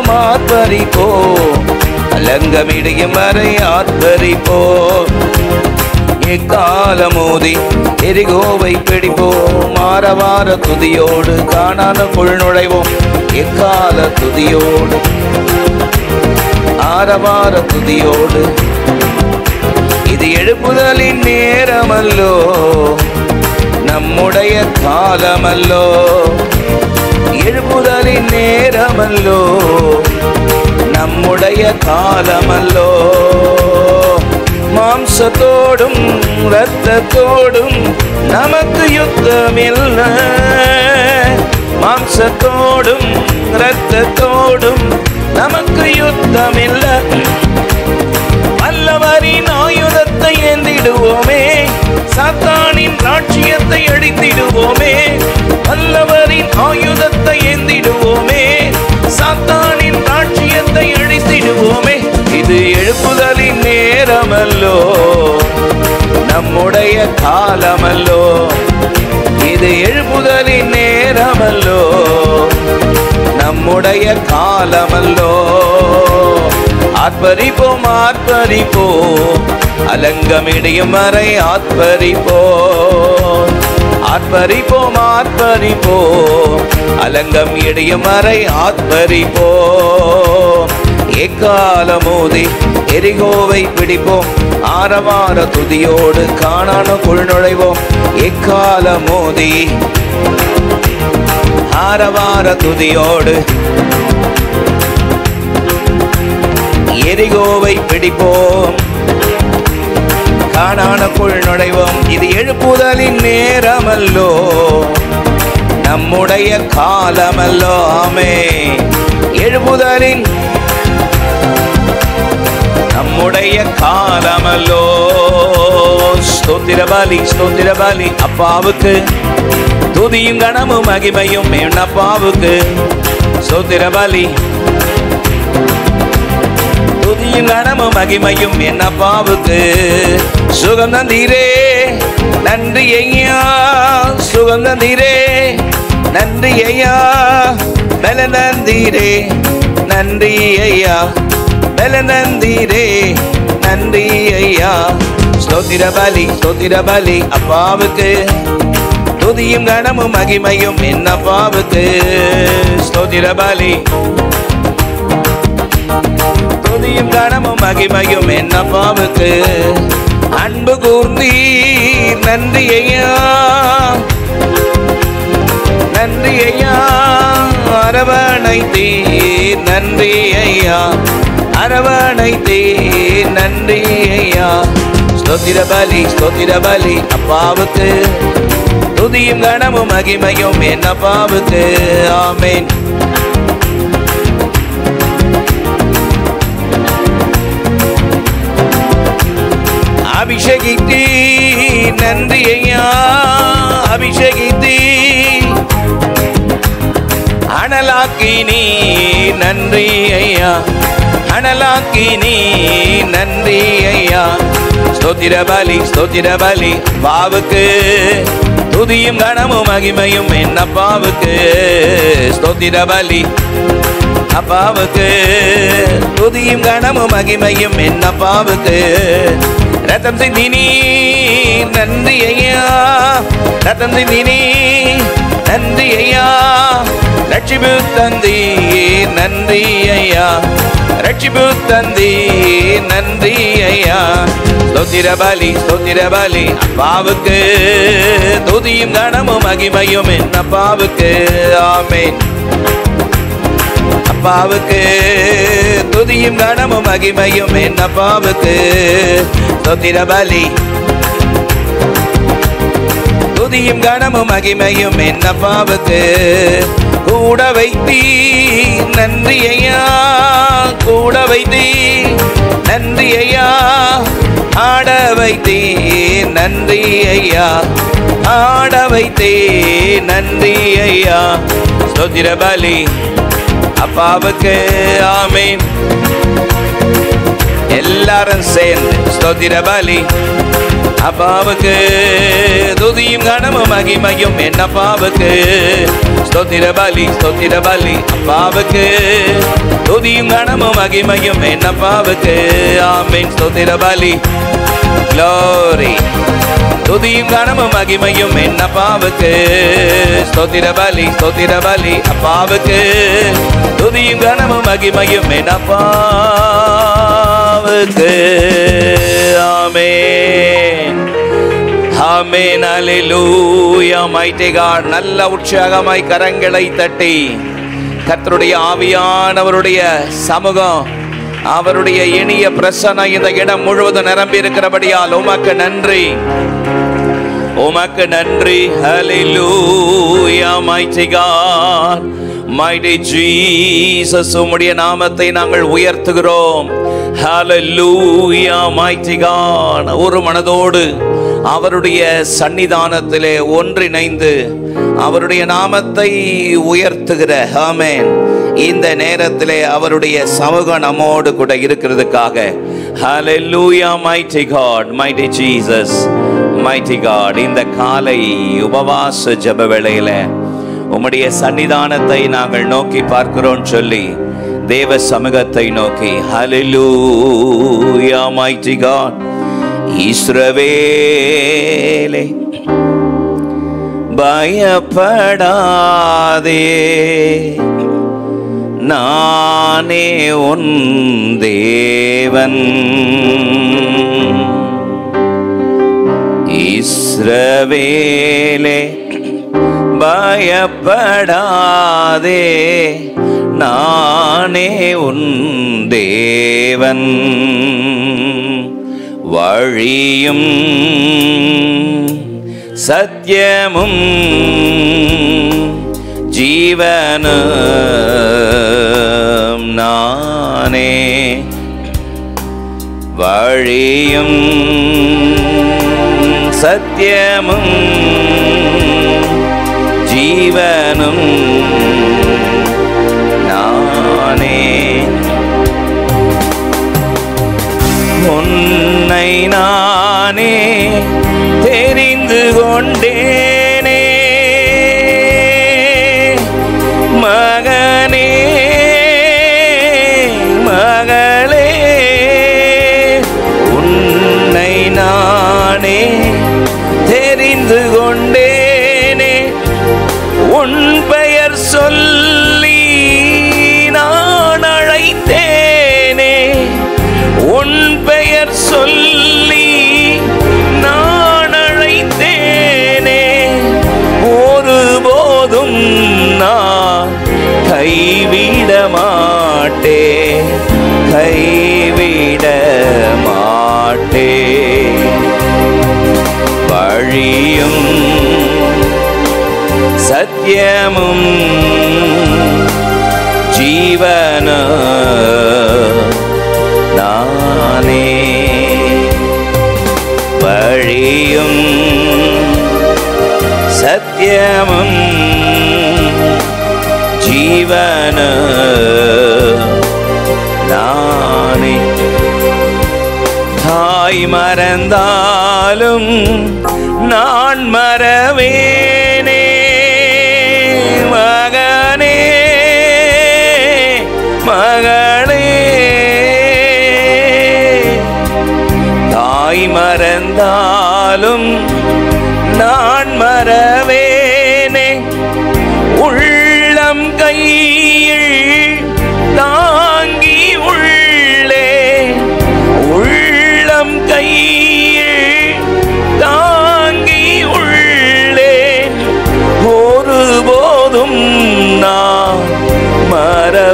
ஆர்ப்பரிப்போம் ஆர்ப்பரிப்போம், அலங்கமிடையும் வரை ஆர்ப்பரிப்போம். எக்காலமோதி எரிகோவை பிடிப்போம், ஆரவார துதியோடு கானானுக்குள் நுழைவோம். எக்கால துதியோடு ஆரவார துதியோடு, இது எழுப்புதலின் நேரமல்லோ, நம்முடைய காலமல்லோ. எழுப்புதலின் நேரமல்லோ, நம்முடைய காலமல்லோ. மாம்சத்தோடும் இரத்தத்தோடும் நமக்கு யுத்தமில்லை, மாம்சத்தோடும் இரத்தத்தோடும் நமக்கு யுத்தமில்லை. வல்லவரின் ஆயுதத்தை ஏந்திடுவோமே, சாத்தானின் ராஜ்யத்தை அழித்திடுவோமே. வல்லவரின் ஆயுதத்தை ஏந்திடுவோமே, சாத்தானின் ராஜ்யத்தை அழித்திடுவோமே. இது எழுப்புதலின் நேரமல்லோ, நம்முடைய காலமல்லோ. இது எழுப்புதலின் நேரமல்லோ, நம்முடைய காலமல்லோ. ஆர்ப்பரிப்போம் ஆர்ப்பரிப்போம், அலங்கமிடையும் வரை ஆர்ப்பரிப்போம். ஆர்ப்பரிப்போம் ஆர்ப்பரிப்போம், அலங்கம் இடையும் வரை ஆர்ப்பரிப்போம். எக்காலமோதி எரிகோவை பிடிப்போம், ஆரவார துதியோடு கானானுக்குள் நுழைவோம். எக்காலமோதி ஆரவார துதியோடு எரிகோவை பிடிப்போம், கானானுக்குள் நுழைவோம். இது எழுப்புதலின் நேரமல்லோ, நம்முடைய காலமல்லோ. ஆமென். எழுப்புதலின் நம்முடைய காலமல்லோ. ஸ்தோத்திர பலி ஸ்தோத்திர பலி அப்பாவுக்கு, துதியும் கனமும் மகிமையும் என் அப்பாவுக்கு. ஸ்தோத்திர பலி துதியும் கனமும் மகிமையும் என் அப்பாவுக்கு. சுகம் தந்தீரே நன்றி ஐயா, சுகம் தந்தீரே நன்றி ஐயா, பலன் தந்தீரே நன்றி ஐயா, பலன் தந்தீரே நன்றி ஐயா. ஸ்தோத்திர பலி அப்பாவுக்கு, துதியும் கனமும் மகிமையும் என் அப்பாவுக்கு. ஸ்தோத்திர பலி துதியும் கனமும் மகிமையும் என் அப்பாவுக்கு. அன்பு கூர்ந்தீர் நன்றி ஐயா, நன்றி ஐயா. அரவணைத்தீர் நன்றி ஐயா, அரவணைத்தீர் நன்றி ஐயா. ஸ்தோத்திர பலி அப்பாவுக்கு, துதியும் கனமும் மகிமையும் என் அப்பாவுக்கு. ஆமென். அபிஷேகித்தீ நன்றி ஐயா, அபிஷேகித்தீ அனலாக்கினி நன்றி ஐயா, அனலாக்கினி நன்றி ஐயா. ஸ்தோத்திர பலி அப்பாவுக்கு, துதியும் கனமும் மகிமையும் என் அப்பாவுக்கு. ஸ்தோத்திர பலி அப்பாவுக்கு, துதியும் கனமும் மகிமையும் என் அப்பாவுக்கு. ரத்தம் சிந்தினி நன்றி ஐயா, ரத்தம் சிந்தினி நன்றி ஐயா. ரட்சிப்பு தந்தி நன்றி ஐயா, ரட்சிப்பு தந்தி நன்றி ஐயா. ஸ்தோத்திர பலி அப்பாவுக்கு, துதியும் கனமும் மகிமையும் என் அப்பாவுக்கு. ஆமென். அப்பாவுக்கு, துதியும் கனமும் மகிமையும் என் அப்பாவுக்கு. ஸ்தோத்திர பலி துதியும் கனமும் மகிமையும் என் அப்பாவுக்கு. கூட வைத்தீ நன்றி ஐயா, கூட வைத்தீ நன்றி ஐயா. ஆட வைத்தீ நன்றி ஐயா, ஆட வைத்தீ நன்றி ஐயா. ஸ்தோத்திர பலி அப்பாவுக்கு. ஆமென். எல்லாரும் சேர்ந்து ஸ்தோத்திர பலி அப்பாவுக்கு. துதியும் கனமும் மகிமையும் என் அப்பாவுக்கு. ஸ்தோத்திர பலி ஸ்தோத்திர பலி அப்பாவுக்கு. துதியும் கனமும் மகிமையும் என் அப்பாவுக்கு. ஆமென். ஸ்தோத்திர பலி glory. துதியும் கனமும் மகிமையும் என் அப்பாவுக்கு. ஸ்தோத்திர பலி அப்பாவுக்கு. துதியும் கனமும் மகிமையும் என் அப்பாவுக்கு. ஆமென் ஆமென் அல்லேலூயா. mighty God. நல்ல உற்சாகமாய் கரங்களை தட்டி கர்த்தருடைய ஆவியானவருடைய சமூகம், அவருடைய இனிய பிரசன்னம் இந்த இடம் முழுவதும் நிரம்பி இருக்கிறபடியால் உமக்கு நன்றி, உமக்கு நன்றி. ஹல்லேலூயா. mighty God, mighty Jesus, உம்முடைய நாமத்தை நாங்கள் உயர்த்துகிறோம். ஹல்லேலூயா. mighty God, ஒரு மனதோடு அவருடைய சன்னிதானத்திலே ஒன்றிணைந்து அவருடைய நாமத்தை உயர்த்துகிற ஆமென் இந்த நேரத்திலே அவருடைய சமூகம் நம்மோடு கூட இருக்கிறதுக்காக ஹல்லேலூயா. mighty God, mighty Jesus, mighty God, இந்த காலை உபவாச ஜெப வேளையில உம்முடைய சன்னிதானத்தை நாங்கள் நோக்கி பார்க்கிறோம் சொல்லி தேவ சமூகத்தை நோக்கி ஹல்லேலூயா. mighty God. இஸ்ரவேலே பயப்படாதே, நானே உன் தேவன். இஸ்ரவேலே பயப்படாதே, நானே உன் தேவன். வழியும் சத்தியமும் ஜீவனும் நானே. வழியும் சத்தியமும் ஜீவனும் நானே. உன்னை நானே தெரிந்து கொண்டேனே மகனே மகளே. உன்னை நானே தெரிந்து கொண்டேனே, உன் பெயர் சொல்லி நான் அழைத்தேனே. உன் பெயர் சொல்லி நான் அழைத்தேனே. ஒருபோதும் நான் கைவிட மாட்டேன், கைவிட மாட்டேன். வழியும் சத்தியமும் ஜீவனும் நானே. வழியும் சத்தியமும் ஜீவனும் நானே. தாய் மறந்தாலும் நான் மறவேனே மகனே மகளே. தாய் மறந்தாலும் நான் மறவேனே, உள்ளம் கையில் தாங்கி உள்ளே. உள்ளம் கையில் தாங்கி உள்ளே. ஒருபோதும் நான் மறப்பதில்லை,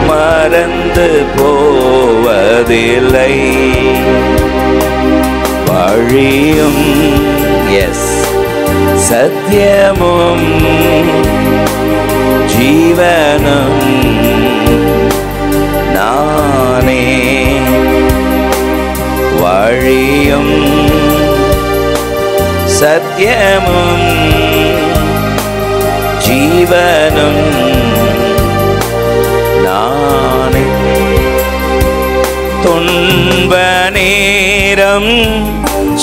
மறந்து போவதில்லை. வழியும் சத்தியமும் ஜீவனும் நானே. வழியும் சத்தியமும் ஜீவனும் நானே. துன்ப நேரம்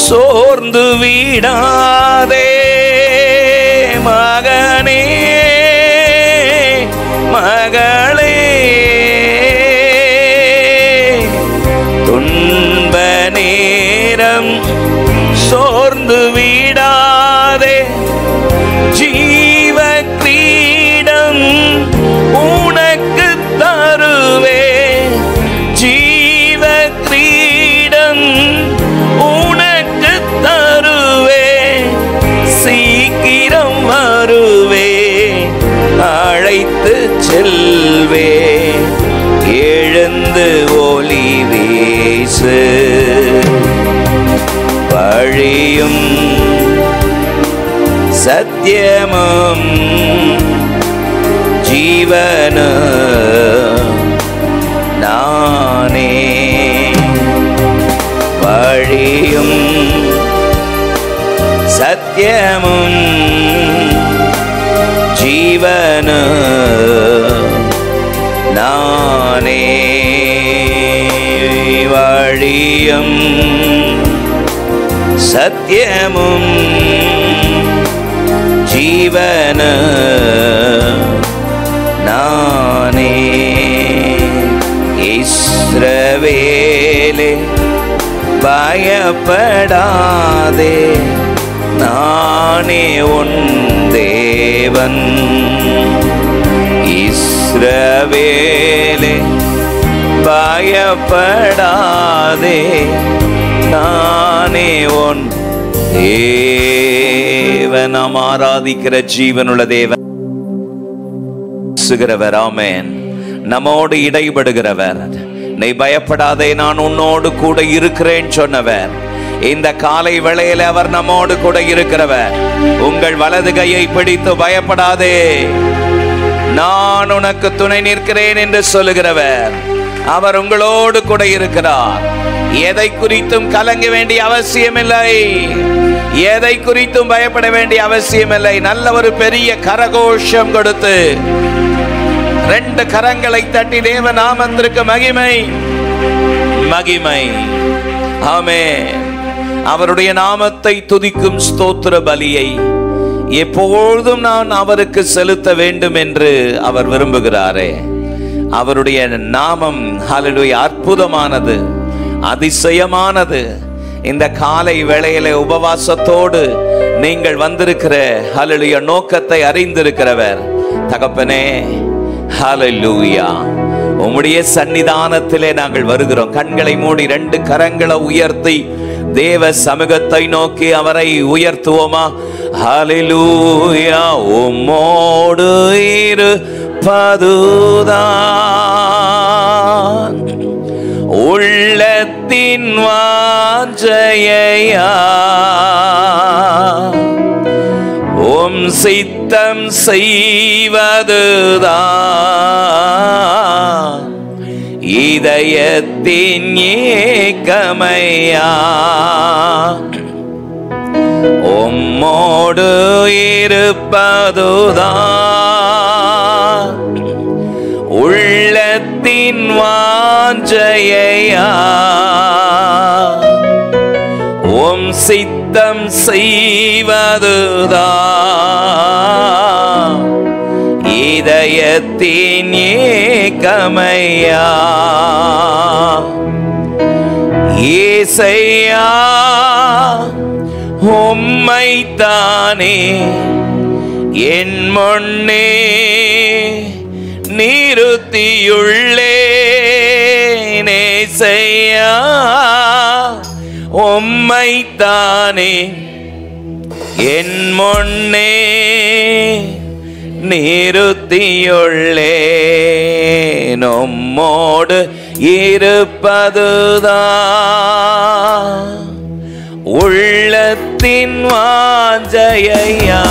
சோர்ந்து விடாதே மகனே மகளே. துன்ப நேரம் சோர்ந்து விடாதே, ஜீவ கிரீடம் உனக்கு தருவே, ஜீவ கிரீடம் உனக்கு தருவே, சீக்கிரம் வருவே, அழைத்து செல்வே, எழுந்து ஒளி வீசு. வழியும் சத்தியமும் ஜீவனும் நானே. வழியும் சத்தியமும் ஜீவனும் நானே. வழியும் சத்தியமும் ஜீவனும் நானே. இஸ்ரவேலே பயப்படாதே, நானே உன் தேவன். இஸ்ரவேலே பயப்படாதே, நானே உன் தேவன். நாம் ஆராதிக்கிற ஜீவனுள்ள தேவன் சுகிறவர். ஆமென். நம்மோடு இடைபடுகிறவர். நீ பயப்படாதே, நான் உன்னோடு கூட இருக்கிறேன் சொன்னவர். இந்த காலை வேளையில் அவர் நம்மோடு கூட இருக்கிறவர். உங்கள் வலது கையை பிடித்து பயப்படாதே, நான் உனக்கு துணை நிற்கிறேன் என்று சொல்லுகிறவர். அவர் உங்களோடு கூட இருக்கிறார். எதை குறித்தும் கலங்க வேண்டிய அவசியமில்லை, எதை குறித்தும் பயப்பட வேண்டிய அவசியமில்லை. நல்ல ஒரு பெரிய கரகோஷம் கொடுத்து 2 கரங்களை தட்டி தேவ நாமத்திற்கு மகிமை மகிமை. ஆமென். அவருடைய நாமத்தை துதிக்கும் ஸ்தோத்திர பலியை எப்பொழுதும் நான் அவருக்கு செலுத்த வேண்டும் என்று அவர் விரும்புகிறாரே. அவருடைய நாமம் ஹல்லேலூயா அற்புதமானது, அதிசயமானது. இந்த காலை வேளையிலே உபவாசத்தோடு நீங்கள் வந்திருக்கிற ஹல்லேலூயா நோக்கத்தை அறிந்திருக்கிறவர் தகப்பனே. ஹல்லேலூயா. உம்முடைய சன்னிதானத்திலே நாங்கள் வருகிறோம். கண்களை மூடி 2 கரங்களை உயர்த்தி தேவ சமூகத்தை நோக்கி அவரை உயர்த்துவோமா? ஹல்லேலூயா. உம்மோடு இருப்பதுதான் உள்ளத்தின் வாஞ்சையா, உம் சித்தம் செய்வதுதான் இதயத்தின் ஏக்கமையா. உம்மோடு இருப்பதுதான் உள்ளத்தின் வாஞ்சையா, உம் சித்தம் செய்வதுதான் இதயத்தின் ஏக்கமையா. ஏசையா உம்மைத்தானே என் முன்னே நிறுத்தியுள்ளேன். ஏசையா உம்மைத்தானே என் முன்னே நிறுத்தியுள்ளேன். உம்மோடு இருப்பதுதான் உள்ளத்தின் வாஞ்சையா,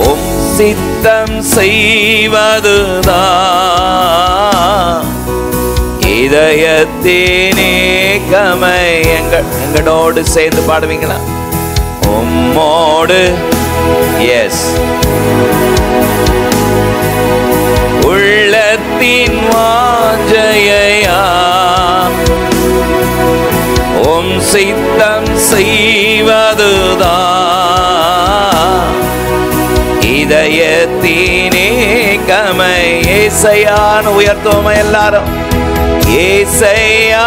உம் சித்தம் செய்வதுதான் இதயத்தினே கமை. எங்களோடு சேர்ந்து பாடுவீங்களா? உம்மோடு எஸ் உள்ளத்தின் இதயத்தின் வாஞ்சையா உம் சித்தம் செய்வதுதான் இதயத்தினே கமை. ஏசையான்னு உயர்த்துவோமா எல்லாரும்? ஏசையா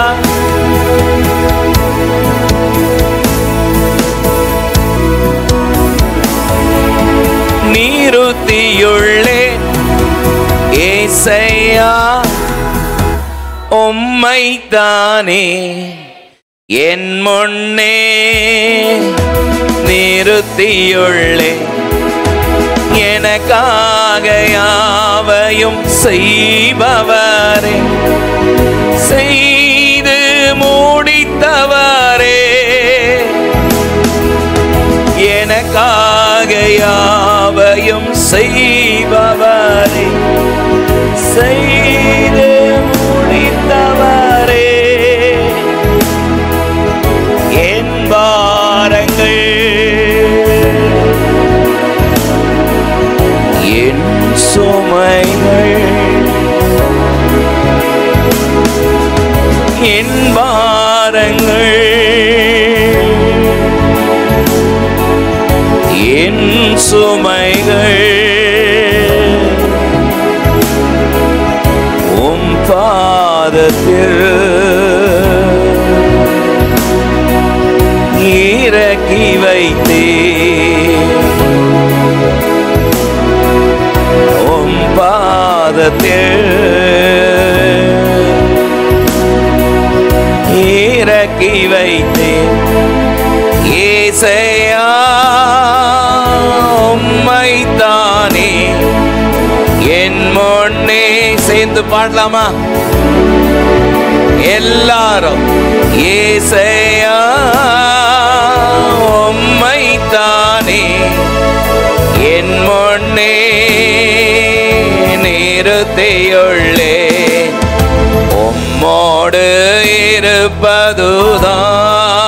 நிறுத்தியுள்ளே ஏசையா உம்மைத்தானே என் முன்னே நிறுத்தியுள்ளே எனக்காக யாவையும் செய்பவரே செய்து முடித்தவரே எனக்காக யாவையும் செய்பவரே செய்து முடித்தவரே என் பாரங்கள் என் சுமைகள் என் பாரங்கள் என் சுமைகள் உம் பாதத்தில் இறக்கி வைத்தே உம் பாதத்தில் இறக்கி வைத்தே. ஏசையா உம்மைத்தானே என் முன்னே. சேர்ந்து பாடலாமா எல்லாரும்? ஏசையா உம்மைத்தானே என் முன்னே நிறுத்தியுள்ளே உம்மோடு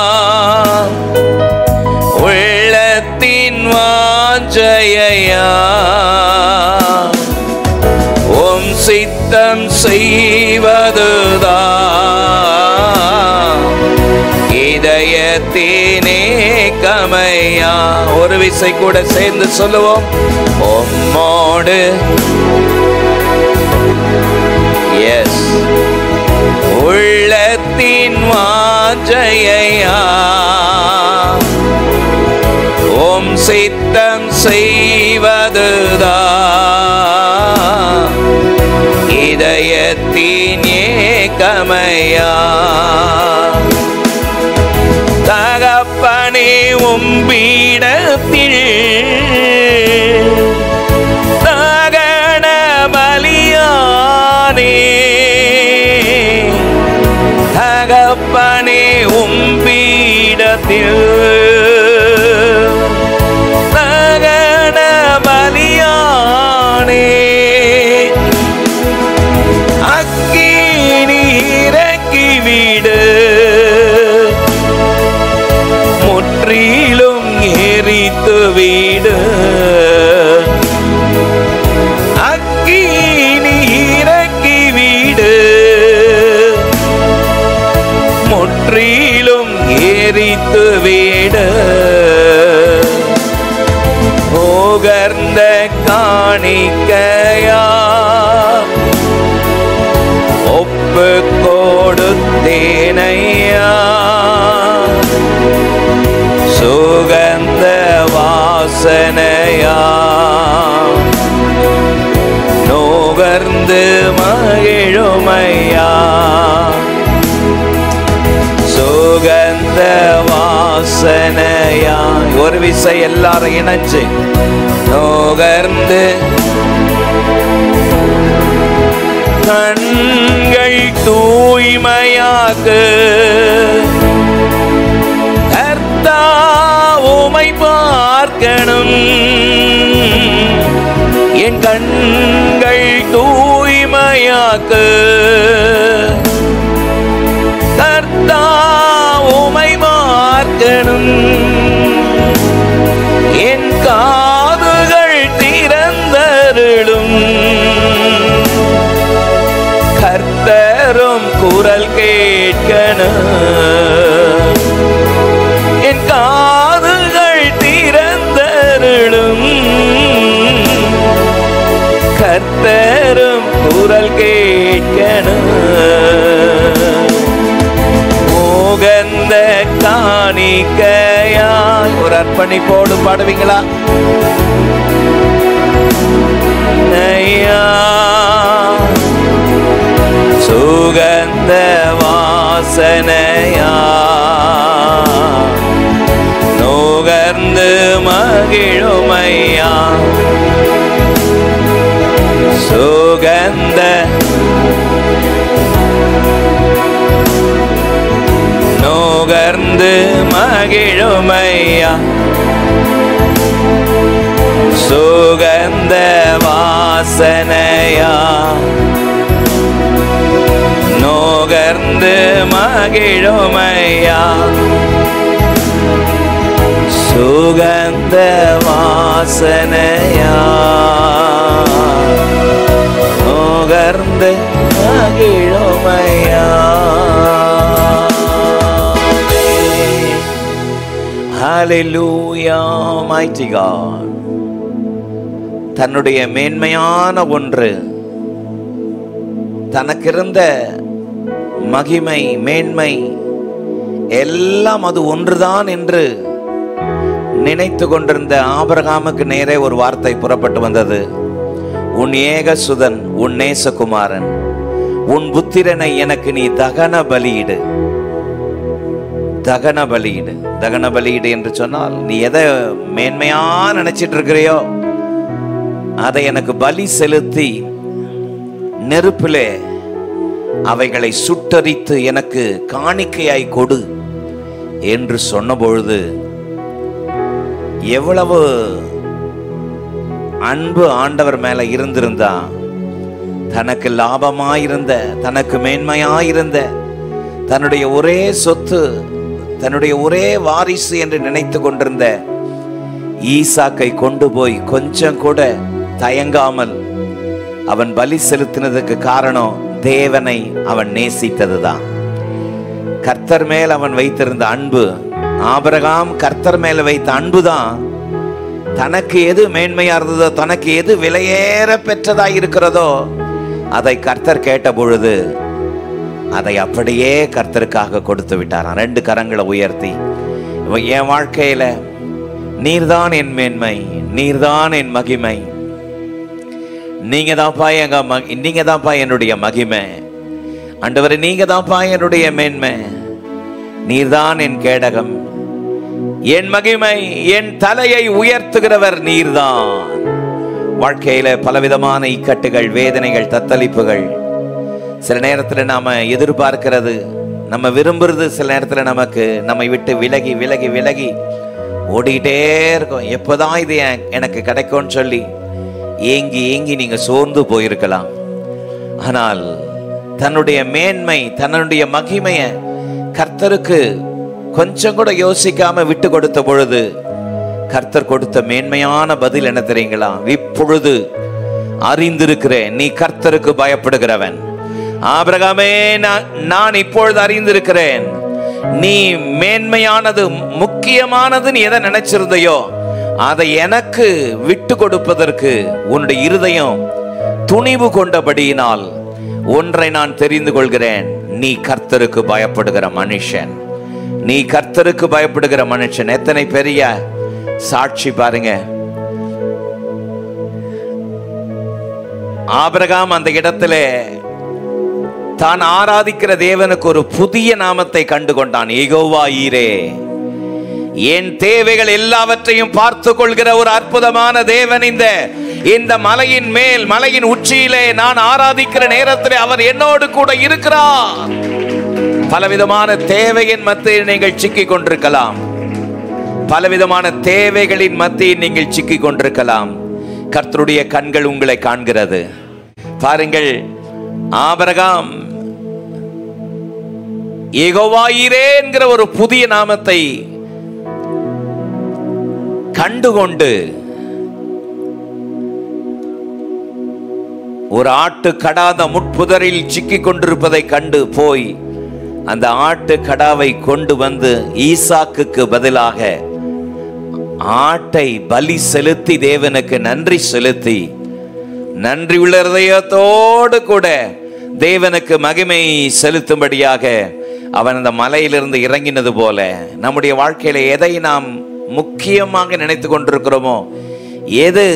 இருப்பதுதான் உள்ளத்தின் வாஞ்சையா உம் சித்தம் செய்வதுதான் இதயத்தினே கமையா. ஒரு விசை கூட சேர்ந்து சொல்லுவோம். உம்மோடு எஸ் உள்ளத்தின் வாஞ்சையா உம் சித்தம் செய்வதுதான் இதயத்தின் ஏகமையா. தகப்பனே உம் பீடத்தில் தகன பலியானே தகப்பனே உம் பீடத்தில் தகன பலியானே அக்கினி இறக்கிவிடு முற்றிலும் எரித்து விடு அக்கினி இறக்கிவிடு முற்றிலும் எரித்து விடு உகர்ந்த காணிக்கையா ஒப்பு கொடுத்தேனையா சுகந்த வாசனையா நுகர்ந்து மகிழுமையா சுகந்த வாசனையா. ஒரு விசை எல்லாரும் இணைஞ்சு நுகர்ந்து கண்கள் தூய்மையாக்கு கர்த்தா உமை பார்க்கணும் என் கண்கள் தூய்மையாக்கு கர்த்தா உமை பார்க்கணும் என் காதுகள் திறந்தருளும் என் காதுகள் திறந்தருளும், கர்த்தரும் குரல் கேட்கணும். உகந்த காணிக்கையாய் ஒரு அர்ப்பணிப்போடு பாடுவீங்களா? சுகந்த வாசனையா நுகர்ந்து மகிழுமையா, சுகந்த நுகர்ந்து மகிழுமையா, சுகந்த வாசனையா நுகர்ந்து மகிழுமையா, சுகந்த வாசனையா நுகர்ந்து மகிழுமையா. Hallelujah, mighty God. தன்னுடைய மேன்மையான ஒன்று, தனக்கிருந்த மகிமை மேன்மை எல்லாம் அது ஒன்றுதான் என்று நினைத்து கொண்டிருந்த ஆபிரகாமுக்கு நேரே ஒரு வார்த்தை புறப்பட்டு வந்தது. உன் ஏகசுதன், உன் நேசகுமாரன், உன் புத்திரனை எனக்கு நீ தகன பலியிடு. தகன பலியிடு. தகன பலியிடு என்று சொன்னால், நீ எதை மேன்மையா நினைச்சிட்டு இருக்கிறையோ அதை எனக்கு பலி செலுத்தி நெருப்பிலே அவைகளை சுட்டரித்து எனக்கு காணிக்கையாய் கொடு என்று சொன்ன பொழுது எவ்வளவு அன்பு ஆண்டவர் மேல இருந்திருந்தா, தனக்கு லாபமாயிருந்த, தனக்கு மேன்மையாயிருந்த, தன்னுடைய ஒரே சொத்து, தன்னுடைய ஒரே வாரிசு என்று நினைத்து கொண்டிருந்த ஈசாக்கை கொண்டு போய் கொஞ்சம் கூட தயங்காமல் அவன் பலி செலுத்தினதுக்கு காரணம் தேவனை அவன் நேசித்ததுதான். கர்த்தர் மேல் அவன் வைத்திருந்த அன்பு, ஆபிரகாம் கர்த்தர் மேல் வைத்த அன்புதான் தனக்கு எது மேன்மையா இருந்ததோ, தனக்கு எது விலையேற பெற்றதா இருக்கிறதோ அதை கர்த்தர் கேட்ட பொழுது அதை அப்படியே கர்த்தருக்காக கொடுத்து விட்டாராம். 2 கரங்களை உயர்த்தி, என் வாழ்க்கையில நீர்தான் என் மேன்மை, நீர்தான் என் மகிமை, நீங்க தான்ப்பா என்னுடைய மகிமை, ஆண்டவரே நீங்க தான்ப்பா என்னுடைய மேன்மை, நீர்தான் என் கேடகம், என் மகிமை, என் தலையை உயர்த்துகிறவர் நீர்தான். வாழ்க்கையில பலவிதமான இக்கட்டுகள், வேதனைகள், தத்தளிப்புகள், சில நேரத்தில் நாம எதிர்பார்க்கிறது, நம்ம விரும்புறது சில நேரத்தில் நமக்கு நம்மை விட்டு விலகி விலகி விலகி ஓடிக்கிட்டே இருக்கும். எப்போதான் இது எனக்கு கிடைக்கும்னு சொல்லி ஏங்கி ஏங்கி நீங்க சோர்ந்து போயிருக்கலாம். ஆனால் தன்னுடைய மேன்மை, தன்னுடைய மகிமைய கர்த்தருக்கு கொஞ்சம் கூட யோசிக்காம விட்டு கொடுத்த பொழுது கர்த்தர் கொடுத்த மேன்மையான பதில் என்ன தெரியுங்களா? இப்பொழுது அறிந்திருக்கிறேன் நீ கர்த்தருக்கு பயப்படுகிறவன். ஆபிரகாமே, நான் இப்பொழுது அறிந்திருக்கிறேன் நீ மேன்மையானது, முக்கியமானது நீ எதை நினைச்சிருந்தையோ அதை எனக்கு விட்டு கொடுப்பதற்கு உன்னுடைய இருதயம் துணிவு கொண்டபடியினால் ஒன்றை நான் தெரிந்து கொள்கிறேன், நீ கர்த்தருக்கு பயப்படுகிற மனுஷன், நீ கர்த்தருக்கு பயப்படுகிற மனுஷன். எத்தனை பெரிய சாட்சி பாருங்க. ஆபிரகாம் அந்த இடத்திலே தான் ஆராதிக்கிற தேவனுக்கு ஒரு புதிய நாமத்தை கண்டு கொண்டான். யெகோவா ஈரே, என் தேவைகள் எல்லாவற்றையும் பார்த்து கொள்கிற ஒரு அற்புதமான தேவன் இந்த மலையின் மேல், மலையின் உச்சியிலே நான் ஆராதிக்கிற நேரத்தில் அவர் என்னோடு கூட இருக்கிறார். பலவிதமான தேவையின் மத்தியில் நீங்கள் சிக்கிக் கொண்டிருக்கலாம், பலவிதமான தேவைகளின் மத்தியில் நீங்கள் சிக்கிக் கொண்டிருக்கலாம். கர்த்தருடைய கண்கள் உங்களை காண்கிறது. பாருங்கள், ஆபிரகாம் யெகோவா ஈரே என்கிற ஒரு புதிய நாமத்தை கண்டுகொண்டு ஒரு ஆட்டு கடாத முட்புதரில் சிக்கிக் கொண்டிருப்பதை கண்டு போய் அந்த ஆட்டு கடாவை கொண்டு வந்து ஈசாக்குக்கு பதிலாக ஆட்டை பலி செலுத்தி தேவனுக்கு நன்றி செலுத்தி, நன்றி உள்ள இதயத்தோடு கூட தேவனுக்கு மகிமை செலுத்தும்படியாக அவன் அந்த மலையிலிருந்து இறங்கினது போல நம்முடைய வாழ்க்கையில எதை நாம் முக்கியமாக நினைத்து கொண்டிருக்கிறோமோ, எது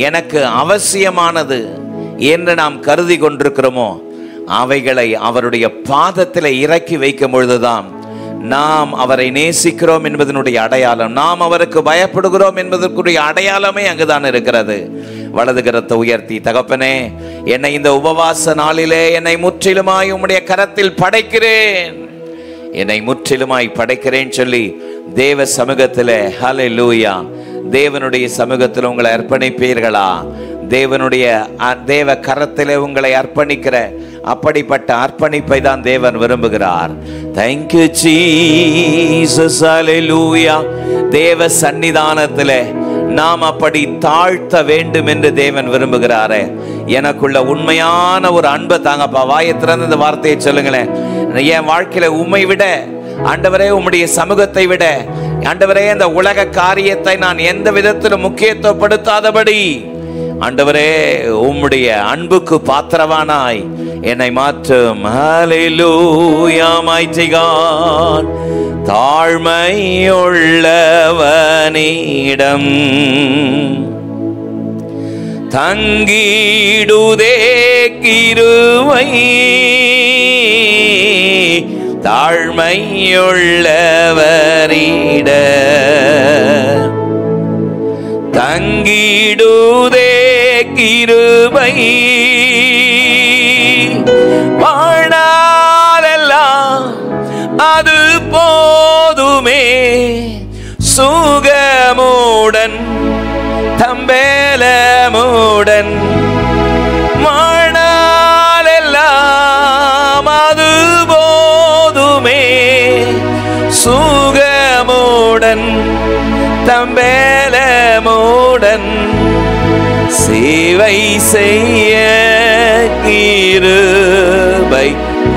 எனக்கு அவசியமானது என்று நாம் கருதி கொண்டிருக்கிறோமோ, அவைகளை அவருடைய பாதத்தில் இறக்கி வைக்கும் பொழுதுதான் நாம் அவரை நேசிக்கிறோம் என்பதனுடைய அடையாளம், நாம் அவருக்கு பயப்படுகிறோம் என்பதற்குரிய அடையாளமே அங்குதான் இருக்கிறது. வலது கரத்தை உயர்த்தி, தகப்பனே, என்னை இந்த உபவாச நாளிலே என்னை முற்றிலுமாய் உம்முடைய கரத்தில் படைக்கிறேன், என்னை முற்றிலுமாய் படைக்கிறேன் சொல்லி தேவ சமூகத்தில், ஹல்லேலூயா, தேவனுடைய சமூகத்தில் உங்களை அர்ப்பணிப்பீர்களா? தேவனுடைய தேவ கரத்திலே உங்களை அர்ப்பணிக்கிற அப்படிப்பட்ட அர்ப்பணிப்பை தான் தேவன் விரும்புகிறார். Thank you Jesus, hallelujah. தேவ சன்னிதானத்திலே நாம் அப்படி தாழ்த்த வேண்டும் என்று தேவன் விரும்புகிறாரே. எனக்குள்ள உண்மையான ஒரு அன்பை தாங்கப்பா. வாயை திறந்து இந்த வார்த்தையை சொல்லுங்களேன். என் வாழ்க்கையில உம்மை விட ஆண்டவரே, உம்முடைய சமூகத்தை விட ஆண்டவரே, இந்த உலக காரியத்தை நான் எந்த விதத்திலும் முக்கியத்துவப்படுத்தாதபடி ஆண்டவரே, உம்முடைய அன்புக்கு பாத்திரவானாய் என்னை மாற்றும். ஹல்லேலூயா, mighty God. தாழ்மையுள்ளவனிடம் தங்கிடுதே கிருபை, தாழ்மையுள்ளவரிட தங்கிடுதே கிருபை, வாழ்நாளெல்லாம் அது போதுமே, சுகமுடன் தம்பேலமுடன் வாழ்நாளெல்லாம் அது போதுமே, சுகமுடன் தம்பேலமுடன் சேவை செய்ய கிருபை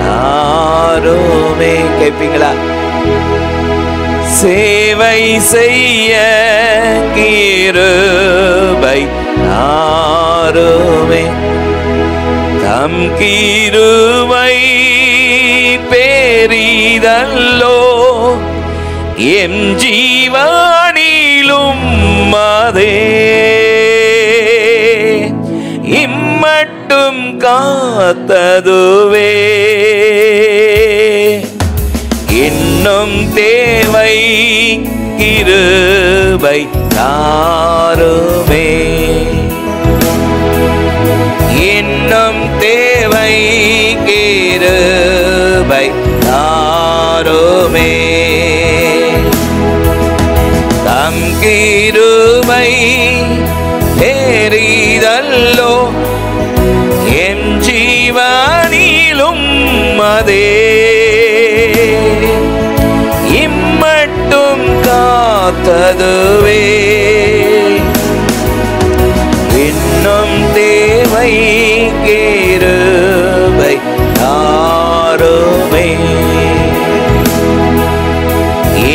யாருமே. கேட்பீங்களா? சேவை செய்ய கிருபை யாருமே, தம் கிருபை பெரிதல்லோ, எம் ஜீவனிலும் அதே இம்மட்டும் காத்ததுவே, இன்னும் தேவை கிருபை தாருமே, இன்னும் தேவை கிருபை தாருமே, தம் கிருபை பெரிதல்லோ, எம் ஜீவனிலும் அதே இம்மட்டும் காத்ததுவே, இன்னும் தேவை கிருபை தாருமே,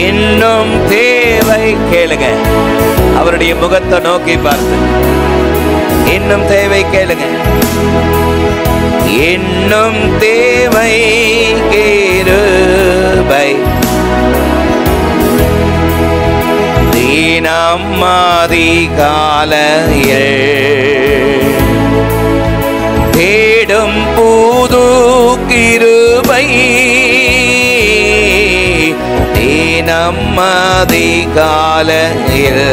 இன்னும் தேவை. கேளுங்க, அவருடைய முகத்தை நோக்கி பார்த்து இன்னும் தேவை கேளுங்க. இன்னும் தேவை கிருபை, தீனம் அதிகாலையில் தேடும் புது கிருபை, தீனம் அதிகாலையில்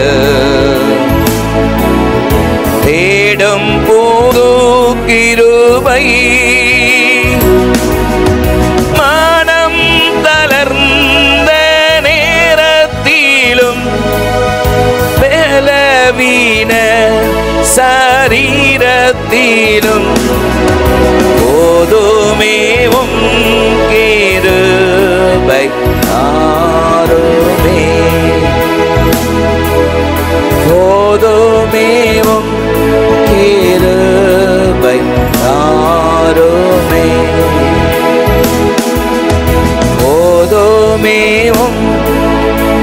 தேடும் புது கிருபை, மனம் தளர்ந்த நேரத்திலும் பலவீன சரீரத்திலும் போதுமேவும் கிருபை தாருமே, போதுமேவும் கிருபை தாருமே, உம்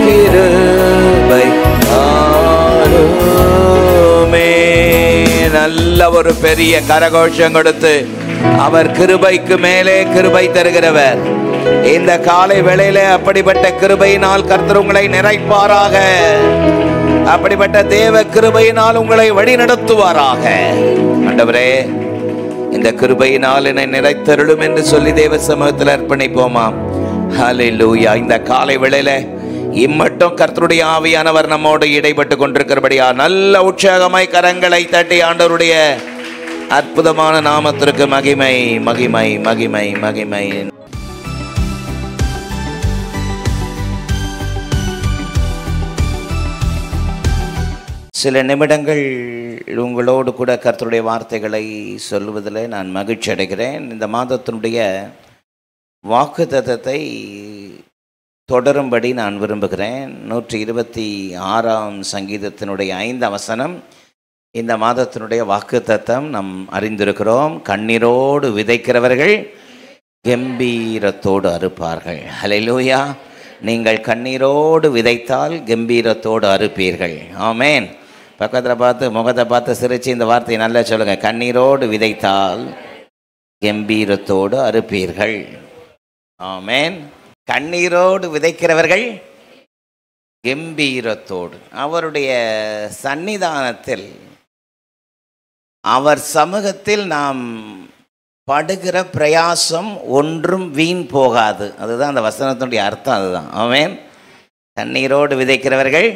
கிருபை ஆளுமே. நல்ல ஒரு பெரிய கரகோஷம் கொடுத்து, அவர் கிருபைக்கு மேலே கிருபை தருகிறவர். இந்த காலை வேளையில அப்படிப்பட்ட கிருபையினால் கர்த்தர் உங்களை நிறைப்பாராக. அப்படிப்பட்ட தேவ கிருபையினால் உங்களை வழி நடத்துவாராக. ஆண்டவரே, இந்த கிருபையினால் என்னை நிறைத்தருளும் என்று சொல்லி தேவ சமூகத்தில் அர்ப்பணிப்போமா? ஹல்லேலூயா. இந்த காலை வேளையில இம்மட்டும் கர்த்தருடைய ஆவியானவர் நம்மோடு இடைப்பட்டு கொண்டிருக்கிறபடியா நல்ல உற்சாகமாய் கரங்களை தட்டி ஆண்டவருடைய அற்புதமான நாமத்திற்கு மகிமை மகிமை மகிமை மகிமை. சில நிமிடங்கள் உங்களோடு கூட கர்த்தருடைய வார்த்தைகளை சொல்லுவதில் நான் மகிழ்ச்சி அடைகிறேன். இந்த மாதத்தினுடைய வாக்குத்தத்தத்தை தொடரும்படி நான் விரும்புகிறேன். 126ஆம் சங்கீதத்தினுடைய 5ஆம் வசனம் இந்த மாதத்தினுடைய வாக்குத்தத்தம் நாம் அறிந்திருக்கிறோம். கண்ணீரோடு விதைக்கிறவர்கள் கம்பீரத்தோடு அறுப்பார்கள். ஹல்லேலூயா. நீங்கள் கண்ணீரோடு விதைத்தால் கம்பீரத்தோடு அறுப்பீர்கள். ஆமென். பக்கத்தில் பார்த்து முகத்தை பார்த்து சிரித்து இந்த வார்த்தையை நல்லா சொல்லுங்கள். கண்ணீரோடு விதைத்தால் கம்பீரத்தோடு அறுப்பீர்கள். ஆமென். கண்ணீரோடு விதைக்கிறவர்கள் கம்பீரத்தோடு, அவருடைய சன்னிதானத்தில் அவர் சமூகத்தில் நாம் படுகிற பிரயாசம் ஒன்றும் வீண் போகாது. அதுதான் அந்த வசனத்தினுடைய அர்த்தம். அதுதான். ஆமென். கண்ணீரோடு விதைக்கிறவர்கள்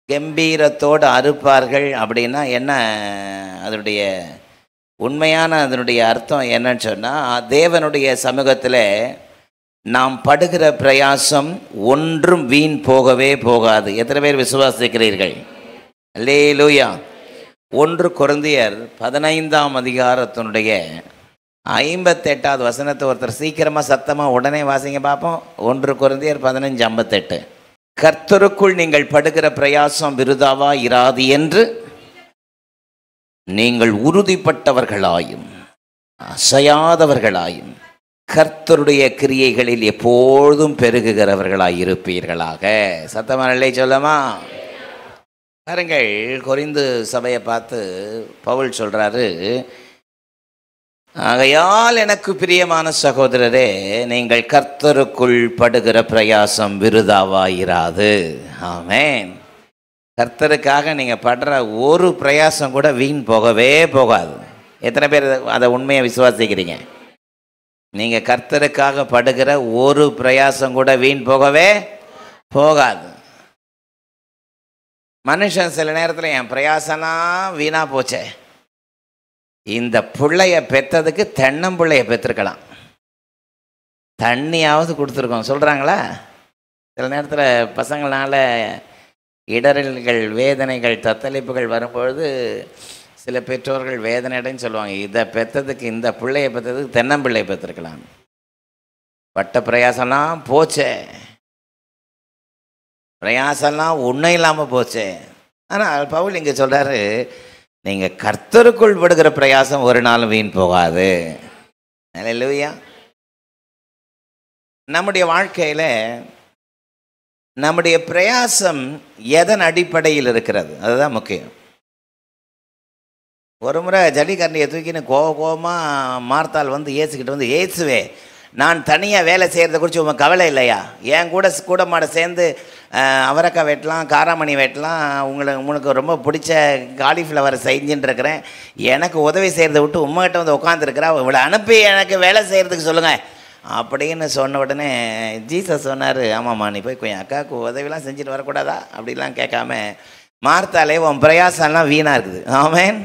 கம்பீரத்தோடு அறுப்பார்கள். அப்படின்னா என்ன? அதனுடைய உண்மையான அதனுடைய அர்த்தம் என்னன்னு சொன்னால், தேவனுடைய சமூகத்தில் நாம் படுகிற பிரயாசம் ஒன்றும் வீண் போகவே போகாது. எத்தனை பேர் விசுவாசிக்கிறீர்கள்? அல்லேலூயா. 1 கொரிந்தியர் 15ஆம் அதிகாரத்தினுடைய 58வது வசனத்தை ஒருத்தர் சீக்கிரமாக சத்தமாக உடனே வாசிங்க பார்ப்போம். 1 கொரிந்தியர் 15:58. கர்த்தருக்குள் நீங்கள் படுகிற பிரயாசம் விருதாவா இராது என்று நீங்கள் உறுதிப்பட்டவர்களாயும் அசையாதவர்களாயும் கர்த்தருடைய கிரியைகளில் எப்பொழுதும் பெருகுகிறவர்களாய் இருப்பீர்களாக. சத்தமானே சொல்லமா? பாருங்கள், கொரிந்து சபையை பார்த்து பவுல் சொல்றாரு, ஆகையால் எனக்கு பிரியமான சகோதரரே, நீங்கள் கர்த்தருக்குள் படுகிற பிரயாசம் விருதாவாயிராது. ஆமென். கர்த்தருக்காக நீங்கள் படுற ஒரு பிரயாசம் கூட வீண் போகவே போகாது. எத்தனை பேர் அதை உண்மையை விசுவாசிக்கிறீங்க? நீங்கள் கர்த்தருக்காக படுகிற ஒரு பிரயாசம் கூட வீண் போகவே போகாது. மனுஷன் சில நேரத்தில் என் பிரயாசம்லாம் வீணாக போச்சே, இந்த பிள்ளைய பெற்றதுக்கு தென்னம்பிள்ளைய பெற்றிருக்கலாம், தண்ணியாவது கொடுத்துருக்கோம் சொல்கிறாங்களா? சில நேரத்தில் பசங்களால் இடரல்கள், வேதனைகள், தத்தளிப்புகள் வரும்பொழுது சில பெற்றோர்கள் வேதனைன்னு சொல்லுவாங்க, இதை பெற்றதுக்கு, இந்த பிள்ளைய பெற்றதுக்கு தென்னம்பிள்ளைய பெற்றிருக்கலாம். பட்ட பிரயாசம்லாம் போச்சே, பிரயாசம்லாம் ஒன்றும் இல்லாமல் போச்சே. ஆனால் பவுல் இங்கே சொல்கிறாரு, நீங்கள் கர்த்தருக்குள் படுகிற பிரயாசம் ஒரு நாளும் வீண் போகாது. அல்லேலூயா. நம்முடைய வாழ்க்கையில் நம்முடைய பிரயாசம் எதன் அடிப்படையில் இருக்கிறது? அதுதான் முக்கியம். ஒரு முறை ஜல்லிக்கரண்டியை தூக்கின்னு கோபமாக மார்த்தாள் வந்து இயேசுக்கிட்ட வந்து, இயேசுவே, நான் தனியாக வேலை செய்கிறத குறித்து உங்கள் கவலை இல்லையா? என் கூட மாட சேர்ந்து அவரைக்காய் வெட்டலாம், காராமணி வெட்டலாம், உனக்கு ரொம்ப பிடிச்ச காலிஃப்ளவர் செஞ்சுட்டு இருக்கிறேன், எனக்கு உதவி செய்கிறத விட்டு உங்கள்கிட்ட வந்து உட்காந்துருக்குறா, இவளை அனுப்பி எனக்கு வேலை செய்கிறதுக்கு சொல்லுங்கள் அப்படின்னு சொன்ன உடனே ஜீசஸ் சொன்னார், ஆமாம்மா, நீ போய் கொஞ்சம் அக்காவுக்கு உதவிலாம் செஞ்சுட்டு வரக்கூடாதா அப்படிலாம் கேட்காம, மார்த்தாலே உன் பிரயாசம்லாம் வீணாக இருக்குது. ஆமென்.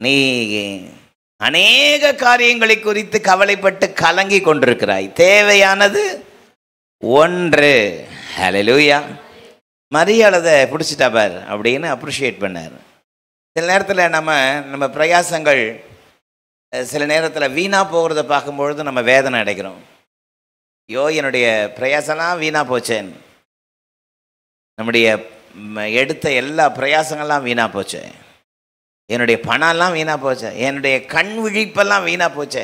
நீ அநேக காரியங்களை குறித்து கவலைப்பட்டு கலங்கி கொண்டிருக்கிறாய், தேவையானது ஒன்று. ஹல்லேலூயா. மரியாதை பிடிச்சிட்டா பார் அப்படின்னு அப்ரிஷியேட் பண்ணார். சில நேரத்தில் நம்ம பிரயாசங்கள் சில நேரத்தில் வீணாக போகிறத பார்க்கும்பொழுது நம்ம வேதனை அடைக்கிறோம். ஐயோ, என்னுடைய பிரயாசம்லாம் வீணாக போச்சேன், நம்முடைய எடுத்த எல்லா பிரயாசங்கள்லாம் வீணாக போச்சு, என்னுடைய பணம்லாம் வீணாக போச்சு, என்னுடைய கண் விழிப்பெல்லாம் வீணாக போச்சு.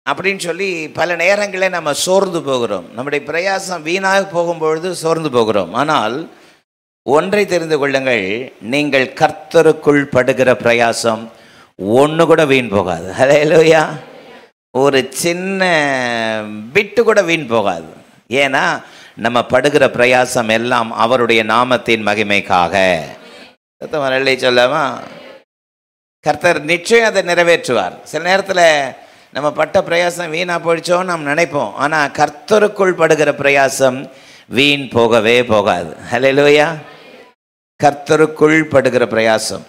அப்படின்னு சொல்லி பல நேரங்களில் நம்ம சோர்ந்து போகிறோம். நம்முடைய பிரயாசம் வீணாக போகும்பொழுது சோர்ந்து போகிறோம். ஆனால் ஒன்றை தெரிந்து கொள்ளுங்கள், நீங்கள் கர்த்தருக்குள் படுகிற பிரயாசம் ஒன்று கூட வீண் போகாது. ஹல்லேலூயா. ஒரு சின்ன பிட்டு கூட வீண் போகாது. ஏன்னா நம்ம படுகிற பிரயாசம் எல்லாம் அவருடைய நாமத்தின் மகிமைக்காக. சொல்லாமா, கர்த்தர் நிச்சயம் அதை நிறைவேற்றுவார். சில நேரத்தில் நம்ம பட்ட பிரயாசம் வீணாக போயிடுச்சோன்னு நம்ம நினைப்போம். ஆனால் கர்த்தருக்குள் படுகிற பிரயாசம் வீண் போகவே போகாது. ஹல்லேலூயா. கர்த்தருக்குள் படுகிற பிரயாசம்,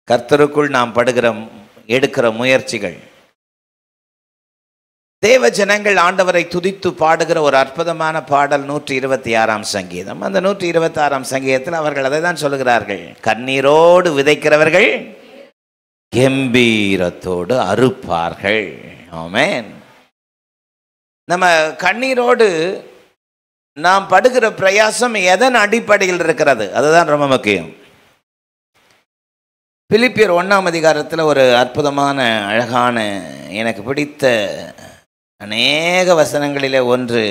கர்த்தருக்குள் நாம் எடுக்கிற முயற்சிகள். தேவ ஜனங்கள் ஆண்டவரை துதித்து பாடுகிற ஒரு அற்புதமான பாடல் 126ஆம் சங்கீதம். அந்த 126ஆம் சங்கீதத்தில் அவர்கள் அதை தான் சொல்லுகிறார்கள், கண்ணீரோடு விதைக்கிறவர்கள் கம்பீரத்தோடு அறுப்பார்கள். ஆமென். நம்ம கண்ணீரோடு நாம் படுகிற பிரயாசம் எதன் அடிப்படையில் இருக்கிறது, அதுதான் ரொம்ப முக்கியம். பிலிப்பியர் 1ஆம் அதிகாரத்தில் ஒரு அற்புதமான அழகான எனக்கு பிடித்த அநேக வசனங்களிலே ஒன்று,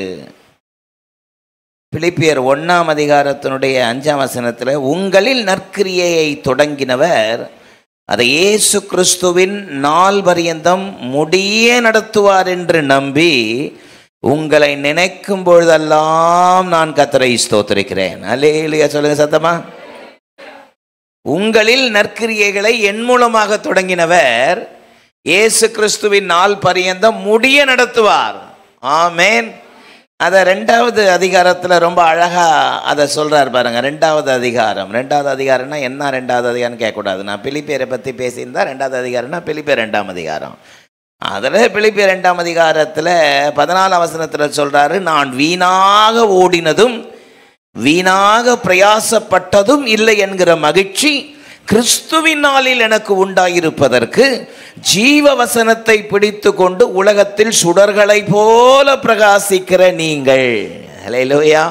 பிலிப்பியர் 1ஆம் அதிகாரத்தினுடைய 5ஆம் வசனத்தில், உங்களில் நற்கிரியையை தொடங்கினவர் அதை இயேசு கிறிஸ்துவின் நாள் பரியந்தம் முடிய நடத்துவார் என்று நம்பி உங்களை நினைக்கும் பொழுதெல்லாம் நான் கர்த்தரை ஸ்தோத்திரிக்கிறேன். அல்லேலூயா சொல்லுங்க சத்தமா. உங்களில் நற்கிரியைகளை என் மூலமாக தொடங்கினவர் இயேசு கிறிஸ்துவின் நாள் பரியந்தம் முடிய நடத்துவார். ஆமேன். அதை 2வது அதிகாரத்தில் ரொம்ப அழகா அதை சொல்றார் பாருங்க. 2வது அதிகாரம்னா என்ன? 2வது அதிகாரம் கேட்கக்கூடாது. நான் பிலிப்பியரை பற்றி பேசியிருந்தா 2வது அதிகாரம்னா பிலிப்பியர் 2ஆம் அதிகாரம். அதில் பிலிப்பியர் 2ஆம் அதிகாரத்தில் 14ஆம் வசனத்தில் சொல்றாரு, நான் வீணாக ஓடினதும் வீணாக பிரயாசப்பட்டதும் இல்லை என்கிற மகிழ்ச்சி கிறிஸ்துவின் நாளில் எனக்கு உண்டாயிருப்பதற்கு ஜீவ வசனத்தை பிடித்து கொண்டு உலகத்தில் சுடர்களை போல பிரகாசிக்கிற நீங்கள். ஹல்லேலூயா.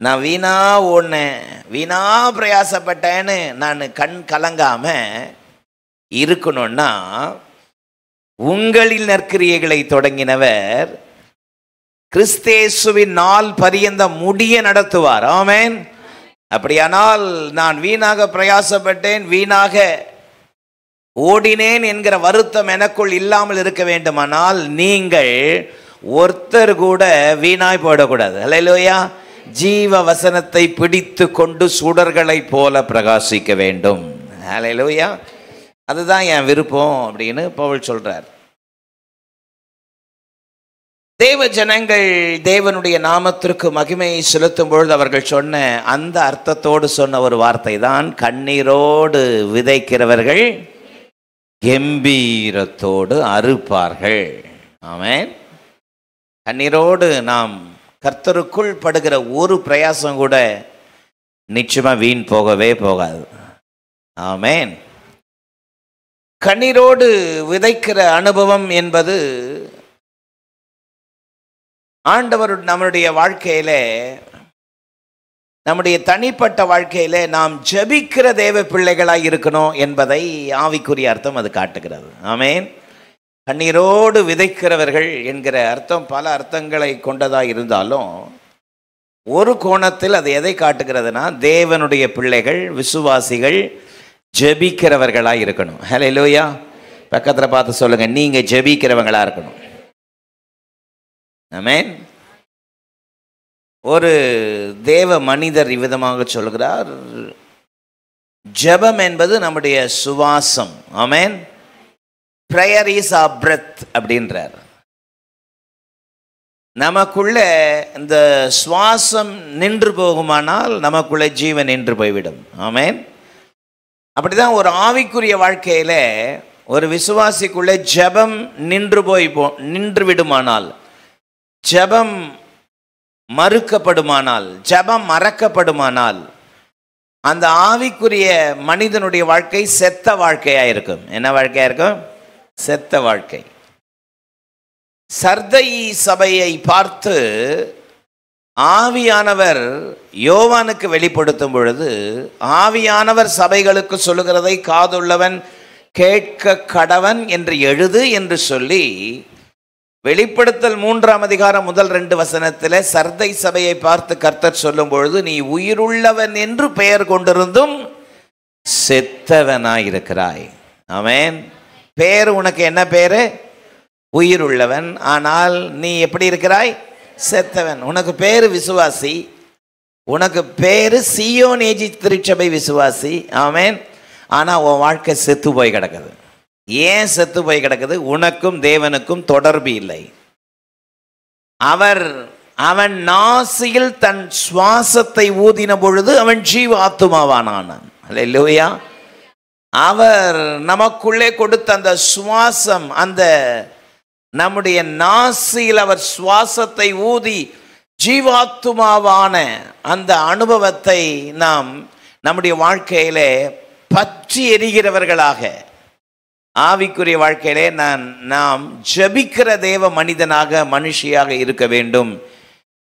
நான் வீணா ஓடினேன், வீணா பிரயாசப்பட்டேன்னு நான் கண் கலங்காம இருக்கணும்னா உங்களில் நற்கிரியைகளை தொடங்கினவர் கிறிஸ்தேசுவின் நாள் பரியந்த முடிய நடத்துவார். ஆமென். அப்படியானால் நான் வீணாக பிரயாசப்பட்டேன், வீணாக ஓடினேன் என்கிற வருத்தம் எனக்குள் இல்லாமல் இருக்க வேண்டுமானால் நீங்கள் ஒருத்தர் கூட வீணாய் போடக்கூடாது. ஹல்லேலூயா. ஜீவ வசனத்தை பிடித்து கொண்டு சுடர்களை போல பிரகாசிக்க வேண்டும். ஹல்லேலூயா. அதுதான் என் விருப்பம் அப்படின்னு பவுல் சொல்றார். தேவ ஜனங்கள் தேவனுடைய நாமத்திற்கு மகிமையை செலுத்தும் பொழுது அவர்கள் சொன்ன அந்த அர்த்தத்தோடு சொன்ன ஒரு வார்த்தை தான், கண்ணீரோடு விதைக்கிறவர்கள் கம்பீரத்தோடு அறுப்பார்கள். ஆமென். கண்ணீரோடு நாம் கர்த்தருக்குள் படுகிற ஒரு பிரயாசம் கூட நிச்சயமா வீண் போகவே போகாது. ஆமென். கண்ணீரோடு விதைக்கிற அனுபவம் என்பது ஆண்டவர் நம்முடைய வாழ்க்கையில, நம்முடைய தனிப்பட்ட வாழ்க்கையில நாம் ஜெபிக்கிற தேவ பிள்ளைகளாய் இருக்கணும் என்பதை ஆவிக்குரிய அர்த்தம் அது காட்டுகிறது. ஆமென். கண்ணீரோடு விதைக்கிறவர்கள் என்கிற அர்த்தம் பல அர்த்தங்களை கொண்டதாக இருந்தாலும் ஒரு கோணத்தில் அது எதை காட்டுகிறதுனா, தேவனுடைய பிள்ளைகள் விசுவாசிகள் ஜெபிக்கிறவர்களாக இருக்கணும். ஹல்லேலூயா. பக்கத்தில் பார்த்து சொல்லுங்க, நீங்க ஜெபிக்கிறவங்களா இருக்கணும். ஆமென். ஒரு தேவ மனிதர் இவ்விதமாக சொல்கிறார், ஜெபம் என்பது நம்முடைய சுவாசம். ஆமென். prayer is our breath அப்படின்றார். நமக்குள்ள இந்த சுவாசம் நின்று போகுமானால் நமக்குள்ள ஜீவன் நின்று போய்விடும். ஆமென். அப்படிதான் ஒரு ஆவிக்குரிய வாழ்க்கையில ஒரு விசுவாசிக்குள்ள ஜெபம் நின்று விடுமானால், ஜெபம் மறுக்கப்படுமானால், ஜெபம் மறக்கப்படுமானால் அந்த ஆவிக்குரிய மனிதனுடைய வாழ்க்கை செத்த வாழ்க்கையா இருக்கும். என்ன வாழ்க்கையா இருக்கும்? செத்த வாழ்க்கை. சர்தை சபையை பார்த்து ஆவியானவர் யோவானுக்கு வெளிப்படுத்தும் பொழுது, ஆவியானவர் சபைகளுக்கு சொல்லுகிறதை காதுள்ளவன் கேட்க கடவன் என்று எழுது என்று சொல்லி வெளிப்படுத்தல் 3ஆம் அதிகாரம் முதல் 2 வசனத்தில் சர்தை சபையை பார்த்து கர்த்தர் சொல்லும் பொழுது, நீ உயிருள்ளவன் என்று பெயர் கொண்டிருந்தும் செத்தவனாயிருக்கிறாய். ஆமென். பேர் உனக்கு என்ன பேரு? உயிருள்ளவன். ஆனால் நீ எப்படி இருக்கிறாய்? செத்தவன். உனக்கு பேரு விசுவாசி, உனக்கு பேரு சீயோன் ஏஜி திருச்சபை விசுவாசி. ஆமென். ஆனா உன் வாழ்க்கை செத்து போய் கிடக்குது. ஏன் செத்து போய் கிடக்குது? உனக்கும் தேவனுக்கும் தொடர்பு இல்லை. அவன் நாசியில் தன் சுவாசத்தை ஊதின பொழுது அவன் ஜீவ ஆத்துமாவானான். அல்லேலூயா. அவர் நமக்குள்ளே கொடுத்த அந்த சுவாசம், அந்த நம்முடைய நாசியில் அவர் சுவாசத்தை ஊதி ஜீவாத்துமாவான அந்த அனுபவத்தை நாம் நம்முடைய வாழ்க்கையிலே பற்றி எரிகிறவர்களாக, ஆவிக்குரிய வாழ்க்கையிலே நாம் ஜெபிக்கிற தேவ மனிதனாக மனுஷியாக இருக்க வேண்டும்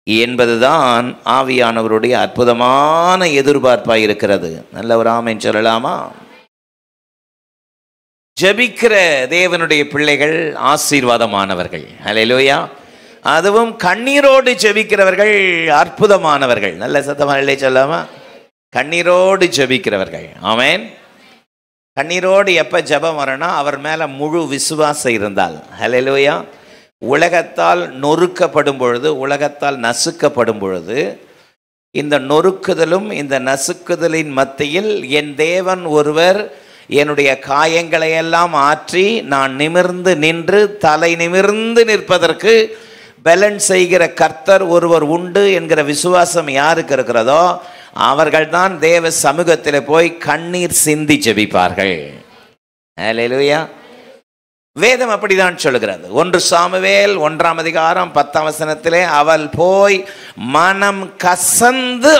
என்பதுதான் ஆவியானவருடைய அற்புதமான எதிர்பார்ப்பாக இருக்கிறது. நல்ல ஒரு ஆமென் சொல்லலாமா? ஜெபிக்கிற தேவனுடைய பிள்ளைகள் ஆசீர்வாதமானவர்கள். அல்லேலூயா. அதுவும் கண்ணீரோடு ஜெபிக்கிறவர்கள் அற்புதமானவர்கள். நல்ல சத்தமாக சொல்லாமா? கண்ணீரோடு ஜெபிக்கிறவர்கள். ஆமென். கண்ணீரோடு எப்போ ஜெபம் வரணும்? அவர் மேலே முழு விசுவாசம் இருந்தால். அல்லேலூயா. உலகத்தால் நொறுக்கப்படும் பொழுது, உலகத்தால் நசுக்கப்படும் பொழுது, இந்த நொறுக்குதலும் இந்த நசுக்குதலின் மத்தியில் என் தேவன் ஒருவர் என்னுடைய காயங்களை எல்லாம் ஆற்றி நான் நிமிர்ந்து நின்று தலை நிமிர்ந்து நிற்பதற்கு பலன் செய்கிற கர்த்தர் ஒருவர் உண்டு என்கிற விசுவாசம் யாருக்கு இருக்கிறதோ அவர்கள்தான் தேவ சமூகத்தில் போய் கண்ணீர் சிந்தி ஜெபிப்பார்கள். அல்லேலூயா. வேதம் அப்படிதான் சொல்லுகிறது. 1 சாமுவேல் 1ஆம் அதிகாரம் 10ஆம் வசனத்திலே அவள் போய் மனம் கசந்து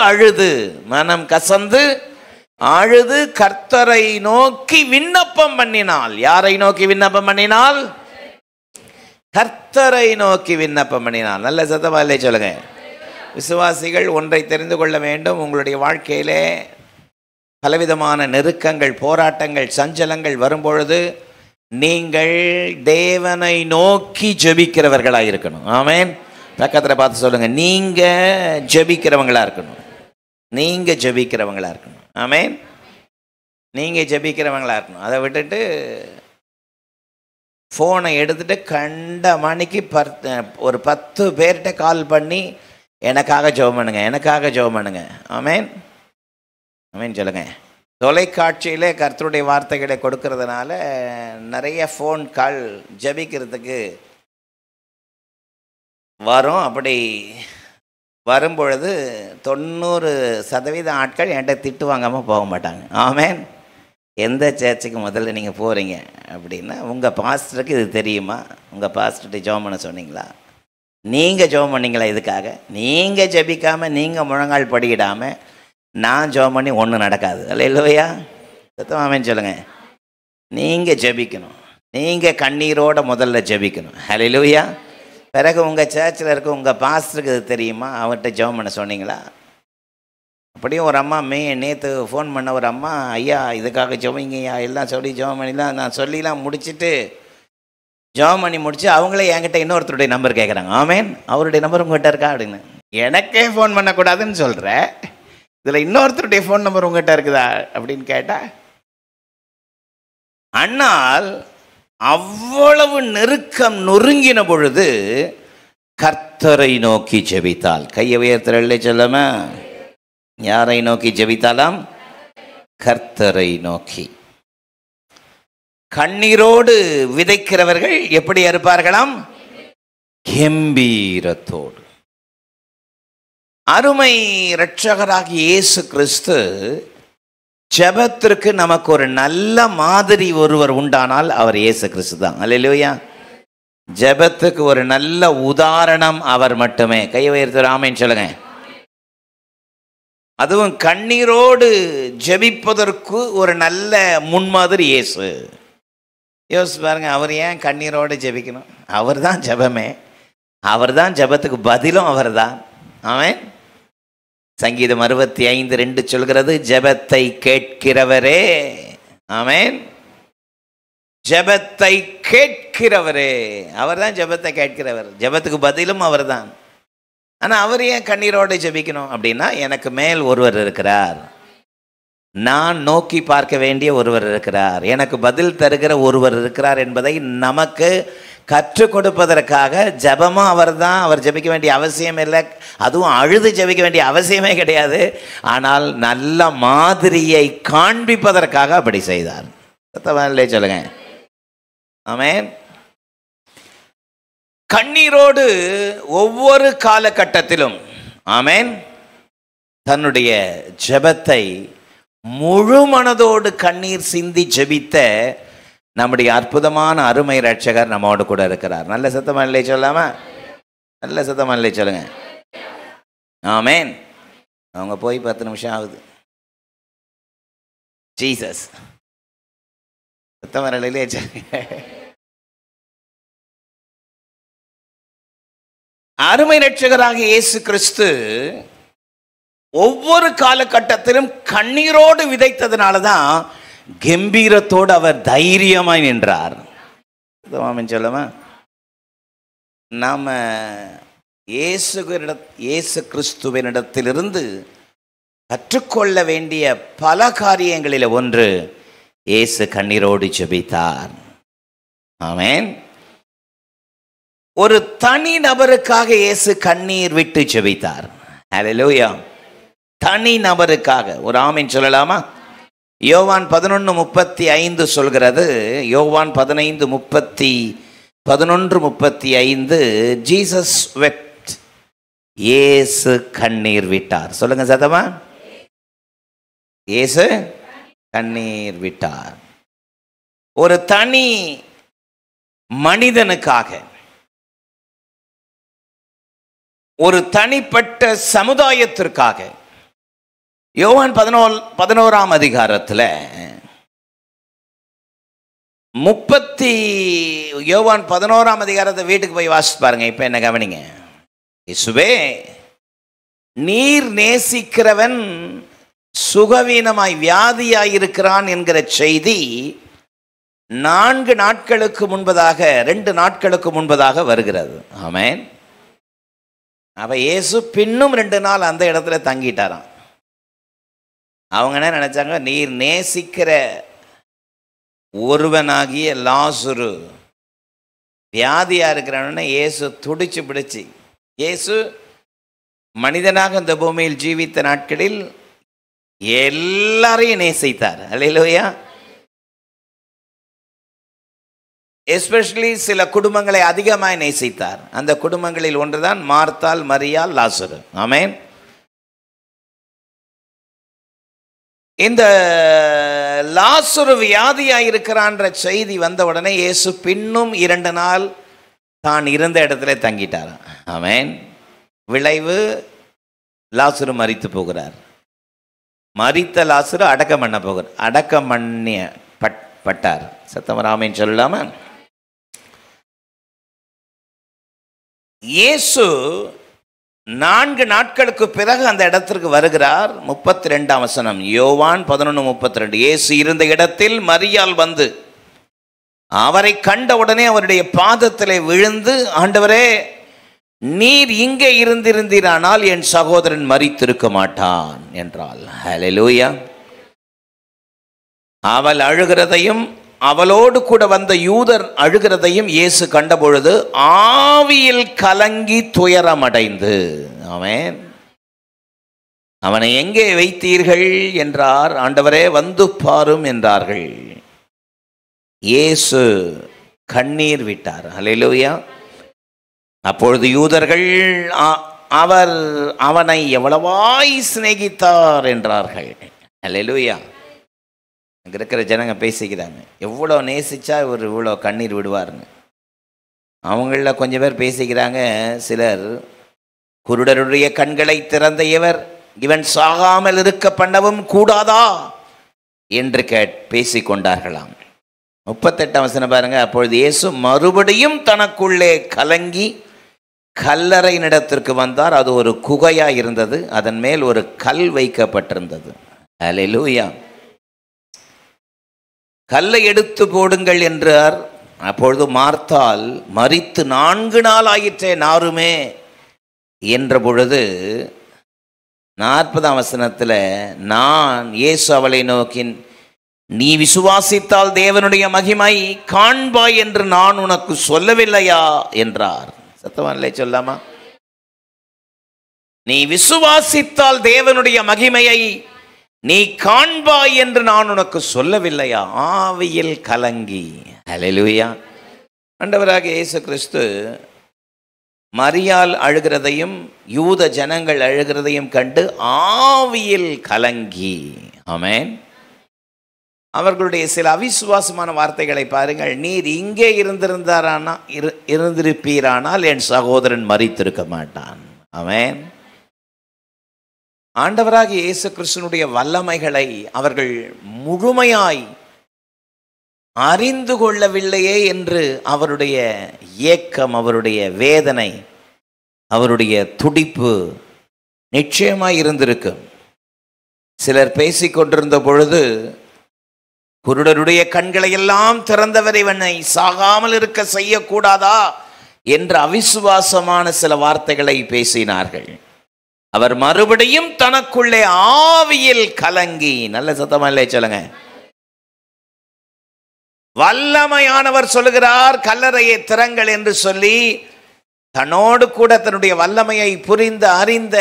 அழுது கர்த்தரை நோக்கி விண்ணப்பம் பண்ணினாள். யாரை நோக்கி விண்ணப்பம் பண்ணினாள்? கர்த்தரை நோக்கி விண்ணப்பம் பண்ணினாள். நல்ல சத்தமா இல்லை சொல்லுங்க. விசுவாசிகள் ஒன்றை தெரிந்து கொள்ள வேண்டும். உங்களுடைய வாழ்க்கையிலே பலவிதமான நெருக்கங்கள், போராட்டங்கள், சஞ்சலங்கள் வரும்பொழுது நீங்கள் தேவனை நோக்கி ஜெபிக்கிறவர்களாக இருக்கணும். ஆமென். பக்கத்தில் பார்த்து சொல்லுங்க, நீங்க ஜெபிக்கிறவங்களா இருக்கணும். நீங்க ஜெபிக்கிறவங்களா இருக்கணும். ஆமென். நீங்க ஜெபிக்கிறவங்களா இருக்கணும். அதை விட்டுட்டு ஃபோனை எடுத்துட்டு கண்ட மணிக்கு ஒரு 10 பேர்கிட்ட கால் பண்ணி எனக்காக ஜெபம் பண்ணுங்க, எனக்காக ஜெபம் பண்ணுங்க. ஆமென். ஆமென் சொல்லுங்க. தொலைக்காட்சியிலே கர்த்தருடைய வார்த்தைகளை கொடுக்கறதுனால நிறைய ஃபோன் கால் ஜெபிக்கிறதுக்கு வரும். அப்படி வரும்பொழுது 90% ஆட்கள் என்கிட்ட திட்டு வாங்காமல் போக மாட்டாங்க. ஆமென். எந்த சர்ச்சுக்கு முதல்ல நீங்கள் போகிறீங்க அப்படின்னா, உங்கள் பாஸ்டருக்கு இது தெரியுமா? உங்கள் பாஸ்டர்கிட்ட ஜெபம் பண்ண சொன்னீங்களா? நீங்கள் ஜெபம் பண்ணிங்களா? இதுக்காக நீங்கள் ஜெபிக்காமல், நீங்கள் முழங்கால் படியிடாமல் நான் ஜெபம் பண்ணி ஒன்றும் நடக்காது. அல்லேலூயா. சத்தம் ஆமென் சொல்லுங்க. நீங்கள் ஜெபிக்கணும். நீங்கள் கண்ணீரோட முதல்ல ஜெபிக்கணும். அல்லேலூயா. பிறகு உங்கள் சர்ச்சில் இருக்க உங்கள் பாஸ்டருக்கு இது தெரியுமா? அவர்கிட்ட ஜெபம் பண்ண சொன்னீங்களா? அப்படியும் ஒரு அம்மா நேற்று ஃபோன் பண்ண ஒரு அம்மா, ஐயா இதுக்காக ஜெபிங்கய்யா எல்லாம் சொல்லி ஜெபம் பண்ணிலாம் நான் சொல்லிலாம் முடிச்சுட்டு ஜெபம் பண்ணி முடிச்சு அவங்களே என்கிட்ட இன்னொருத்தருடைய நம்பர் கேட்குறாங்க. ஆமென். அவருடைய நம்பர் உங்கள்கிட்ட இருக்கா அப்படின்னு. எனக்கே ஃபோன் பண்ணக்கூடாதுன்னு சொல்கிறேன், இதில் இன்னொருத்தருடைய ஃபோன் நம்பர் உங்கள்கிட்ட இருக்குதா அப்படின்னு கேட்டால், அண்ணால் அவ்வளவு நெருக்கம் நொறுங்கின பொழுது கர்த்தரை நோக்கி ஜெபித்தாள். கையை உயர்த்தலை சொல்லாம, யாரை நோக்கி ஜெபித்தாலாம்? கர்த்தரை நோக்கி. கண்ணீரோடு விதைக்கிறவர்கள் எப்படி இருப்பார்களாம்? கம்பீரத்தோடு. அருமை இரட்சகராகிய இயேசு கிறிஸ்து ஜெபத்திற்கு நமக்கு ஒரு நல்ல மாதிரி ஒருவர் உண்டானால் அவர் இயேசு கிறிஸ்து தான். அல்லேலூயா. ஜெபத்துக்கு ஒரு நல்ல உதாரணம் அவர் மட்டுமே. கை உயர்த்தி ஆமென் சொல்லுங்க. அதுவும் கண்ணீரோடு ஜெபிப்பதற்கு ஒரு நல்ல முன்மாதிரி இயேசு. யோசிச்சு பாருங்க, அவர் ஏன் கண்ணீரோடு ஜெபிக்கணும்? அவர் தான் ஜெபமே, அவர் தான் ஜெபத்துக்கு பதிலும் அவர் தான். ஆமென். சங்கீதம் 65:2 சொல்கிறது, ஜெபத்தை கேட்கிறவரே. ஆமென். ஜெபத்தை கேட்கிறவரே. அவர் தான் ஜெபத்தை கேட்கிறவர், ஜெபத்துக்கு பதிலும் அவர் தான். ஆனால் அவர் ஏன் கண்ணீரோடு ஜெபிக்கணும் அப்படின்னா, எனக்கு மேல் ஒருவர் இருக்கிறார், நான் நோக்கி பார்க்க வேண்டிய ஒருவர் இருக்கிறார், எனக்கு பதில் தருகிற ஒருவர் இருக்கிறார் என்பதை நமக்கு கற்றுக் கொடுப்பதற்காக ஜெபமும் அவர் தான். அவர் ஜெபிக்க வேண்டிய அவசியம் இல்லை, அதுவும் அழுது ஜெபிக்க வேண்டிய அவசியமே கிடையாது. ஆனால் நல்ல மாதிரியை காண்பிப்பதற்காக அப்படி செய்தார். சொல்லுங்க ஆமென். கண்ணீரோடு ஒவ்வொரு காலகட்டத்திலும் ஆமென் தன்னுடைய ஜெபத்தை முழு மனதோடு கண்ணீர் சிந்தி ஜெபித்த நம்முடைய அற்புதமான அருமை ரட்சகர் நம்மோடு கூட இருக்கிறார். நல்ல சத்தமா இல்லை சொல்லாமா? நல்ல சத்தமா இல்லை சொல்லுங்க ஆமென். அவங்க போய் 10 நிமிஷம் ஆகுது. ஜீசஸ் சத்தமா இல்லையே சொல்லுங்க. அருமை ரட்சகராக இயேசு கிறிஸ்து ஒவ்வொரு காலகட்டத்திலும் கண்ணீரோடு விதைத்ததுனால தான் கம்பீரத்தோடு அவர் தைரியமாய் நின்றார். சொல்லுமா, நாம இயேசு கிறிஸ்துவினிடத்திலிருந்து கற்றுக்கொள்ள வேண்டிய பல காரியங்களில் ஒன்று, இயேசு கண்ணீரோடு ஜெபித்தார். ஆமென். ஒரு தனி நபருக்காக இயேசு கண்ணீர் விட்டு ஜெபித்தார். ஹல்லேலூயா. தனி நபருக்காக ஒரு ஆமென் சொல்லலாமா? யோவான் 11:35 சொல்கிறது. யோவான் 11:35 ஜீசஸ் வெப்ட், இயேசு கண்ணீர் விட்டார். சொல்லுங்க சத்தமா, இயேசு கண்ணீர் விட்டார். ஒரு தனி மனிதனுக்காக, ஒரு தனிப்பட்ட சமுதாயத்திற்காக. யோவான் 11ஆம் அதிகாரத்தில் யோவான் 11ஆம் அதிகாரத்தை வீட்டுக்கு போய் வாசிச்சு பாருங்க. இப்ப என்ன கவனிங்க. இயேசுவே, நீர் நேசிக்கிறவன் சுகவீனமாய் வியாதியாயிருக்கிறான் என்கிற செய்தி 2 நாட்களுக்கு முன்பதாக வருகிறது. ஆமென். அப்ப இயேசு பின்னும் 2 நாள் அந்த இடத்துல தங்கிட்டாராம். அவங்க என்ன நினைச்சாங்க, நீர் நேசிக்கிற ஒருவனாகிய லாசரு வியாதியா இருக்கிறவன இயேசு துடிச்சு பிடிச்சு, இயேசு மனிதனாக இந்த பூமியில் ஜீவித்த நாட்களில் எல்லாரையும் நேசித்தார். அல்லேலூயா. எஸ்பெஷலி சில குடும்பங்களை அதிகமாய் நேசித்தார். அந்த குடும்பங்களில் ஒன்றுதான் மார்த்தாள், மரியாள், லாசரு. ஆமென். இந்த லாசரு வியாதியாயிருக்கிறான்ற செய்தி வந்த உடனே இயேசு பின்னும் 2 நாள் தான் இருந்த இடத்துல தங்கிட்டார். ஆமென். விளைவு, லாசரு மரித்து போகிறார். மரித்த லாசரு அடக்கம் பண்ணப்பட்டார். சத்தம் ஆமென் சொல்லலாமா? இயேசு 4 நாட்களுக்கு பிறகு அந்த இடத்திற்கு வருகிறார். 32ஆம் வசனம், யோவான் 11:32. இயேசு இருந்த இடத்தில் மரியாள் வந்து அவரை கண்டவுடனே அவருடைய பாதத்திலே விழுந்து, ஆண்டவரே, நீர் இங்கே இருந்திருந்தீரானால் என் சகோதரன் மரித்திருக்க மாட்டான் என்றாள். ஹல்லேலூயா. அவள் அழுகிறதையும் அவளோடு கூட வந்த யூதர் அழுகிறதையும் இயேசு கண்டபொழுது ஆவியில் கலங்கி துயரமடைந்து, ஆமென், அவனை எங்கே வைத்தீர்கள் என்றார். ஆண்டவரே, வந்து பாரும் என்றார்கள். இயேசு கண்ணீர் விட்டார். ஹல்லேலூயா. அப்பொழுது யூதர்கள் அவனை எவ்வளவாய் சிநேகித்தார் என்றார்கள். ஹல்லேலூயா. அங்கே இருக்கிற ஜனங்க பேசிக்கிறாங்க, எவ்வளோ நேசிச்சா இவர் இவ்வளோ கண்ணீர் விடுவார்னு. அவங்கள கொஞ்சம் பேர் பேசிக்கிறாங்க. சிலர், குருடருடைய கண்களை திறந்த இவன் சாகாமல் இருக்க பண்ணவும் கூடாதா என்று பேசிக்கொண்டார்களாம். 38ஆம் வசனம் பாருங்க. அப்பொழுது இயேசு மறுபடியும் தனக்குள்ளே கலங்கி கல்லறையினிடத்திற்கு வந்தார். அது ஒரு குகையா இருந்தது. அதன் மேல் ஒரு கல் வைக்கப்பட்டிருந்தது. அல்லேலூயா. கல்லை எடுத்து போடுங்கள் என்றார். அப்பொழுது மார்த்தாள், மரித்து 4 நாள் ஆயிற்றே நாருமே என்ற பொழுது 40ஆம் வசனத்தில், இயேசு அவளை நோக்கி, நீ விசுவாசித்தால் தேவனுடைய மகிமை காண்பாய் என்று நான் உனக்கு சொல்லவில்லையா என்றார். சத்தமானே சொல்லாமா? நீ விசுவாசித்தால் தேவனுடைய மகிமையை நீ காண்பாய் என்று நான் உனக்கு சொல்லவில்லையா? ஆவியில் கலங்கி. ஹல்லேலூயா. ஆண்டவராக இயேசு கிறிஸ்து மரியாள் அழுகிறதையும் யூத ஜனங்கள் அழுகிறதையும் கண்டு ஆவியில் கலங்கி. ஆமென். அவர்களுடைய சில அவிசுவாசமான வார்த்தைகளை பாருங்கள். நீர் இங்கே இருந்திருப்பீரானால் என் சகோதரன் மரித்திருக்க மாட்டான். ஆமென். ஆண்டவராக இயேசு கிறிஸ்துனுடைய வல்லமைகளை அவர்கள் முழுமையாய் அறிந்து கொள்ளவில்லையே என்று அவருடைய ஏக்கம், அவருடைய வேதனை, அவருடைய துடிப்பு நிச்சயமாய் இருந்திருக்கும். சிலர் பேசிக்கொண்டிருந்த பொழுது, குருடருடைய கண்களை எல்லாம் திறந்தவர் இவனை சாகாமல் இருக்க செய்யக்கூடாதா என்ற அவிசுவாசமான சில வார்த்தைகளை பேசினார்கள். அவர் மறுபடியும் தனக்குள்ளே ஆவியில் கலங்கி, நல்ல சத்தமா இல்லை சொல்லுங்க, வல்லமையானவர் சொல்லுகிறார் கல்லறையை திறங்கள் என்று சொல்லி, தன்னோடு கூட தன்னுடைய வல்லமையை புரிந்த அறிந்த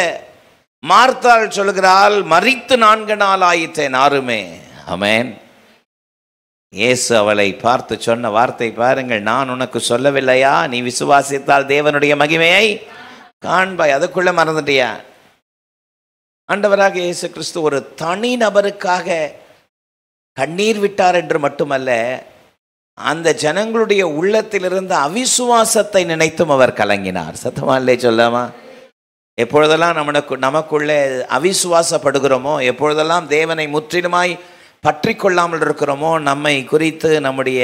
மார்த்தாள் சொல்லுகிறாள், மரித்து 4 நாள் ஆயிற்றே நாருமே. ஆமென். இயேசு அவளை பார்த்து சொன்ன வார்த்தை பாருங்கள், நான் உனக்கு சொல்லவில்லையா, நீ விசுவாசித்தால் தேவனுடைய மகிமையை காண்பாய். அதுக்குள்ள மறந்துட்டியா? ஆண்டவராக இயேசு கிறிஸ்து ஒரு தனி நபருக்காக கண்ணீர் விட்டார் என்று மட்டுமல்ல, அந்த ஜனங்களுடைய உள்ளத்தில் இருந்த அவிசுவாசத்தை நினைத்தும் அவர் கலங்கினார். சத்தமா இல்லை சொல்லாமா? எப்பொழுதெல்லாம் நமக்குள்ளே அவிசுவாசப்படுகிறோமோ, எப்பொழுதெல்லாம் தேவனை முற்றிலுமாய் பற்றி கொள்ளாமல் இருக்கிறோமோ, நம்மை குறித்து, நம்முடைய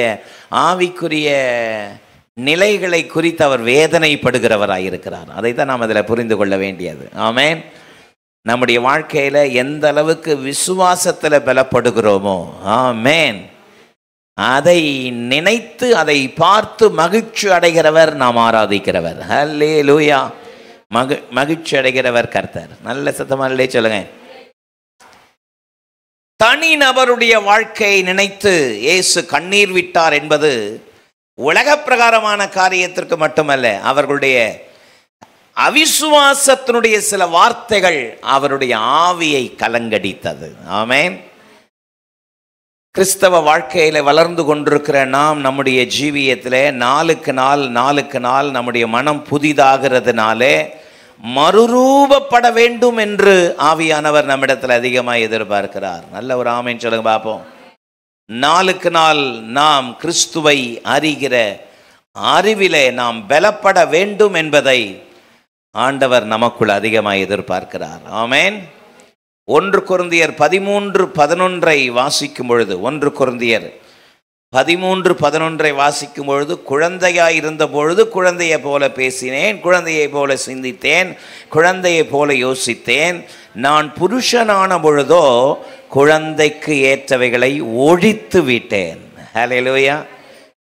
ஆவிக்குரிய நிலைகளை குறித்து அவர் வேதனைப்படுகிறவராக இருக்கிறார். அதைத்தான் நாம் அதில் புரிந்து கொள்ள வேண்டியது. ஆமென். நம்முடைய வாழ்க்கையில் எந்த அளவுக்கு விசுவாசத்தில் பலப்படுகிறோமோ, ஆமென், அதை நினைத்து அதை பார்த்து மகிழ்ச்சி அடைகிறவர் நாம் ஆராதிக்கிறவர். ஹல்லேலூயா. மகிழ்ச்சி அடைகிறவர் கர்த்தர். நல்ல சத்தமாலே சொல்லுங்க. தனி நபருடைய வாழ்க்கையை நினைத்து இயேசு கண்ணீர் விட்டார் என்பது உலக பிரகாரமான காரியத்திற்கு மட்டுமல்ல, அவர்களுடைய அவிசுவாசத்தினுடைய சில வார்த்தைகள் அவருடைய ஆவியை கலங்கடித்தது. ஆமென். கிறிஸ்தவ வாழ்க்கையில வளர்ந்து கொண்டிருக்கிற நாம் நம்முடைய ஜீவியத்திலே நாளுக்கு நாள் நம்முடைய மனம் புதிதாகிறதுனாலே மறுரூபப்பட வேண்டும் என்று ஆவியானவர் நம்மிடத்தில் அதிகமாக எதிர்பார்க்கிறார். நல்ல ஒரு ஆமென் சொல்லுங்க பார்ப்போம். நாளுக்கு நாள் நாம் கிறிஸ்துவை அறிகிற அறிவிலே நாம் பலப்பட வேண்டும் என்பதை ஆண்டவர் நமக்குள் அதிகமாக எதிர்பார்க்கிறார். ஆமென். 1 கொரிந்தியர் 13:11 வாசிக்கும் பொழுது, 1 கொரிந்தியர் 13:11 வாசிக்கும் பொழுது, குழந்தையாய் இருந்த பொழுது குழந்தையை போல பேசினேன், குழந்தையை போல சிந்தித்தேன், குழந்தையை போல யோசித்தேன், நான் புருஷனான பொழுதோ குழந்தைக்கு ஏற்றவைகளை ஒழித்து விட்டேன். ஹல்லேலூயா.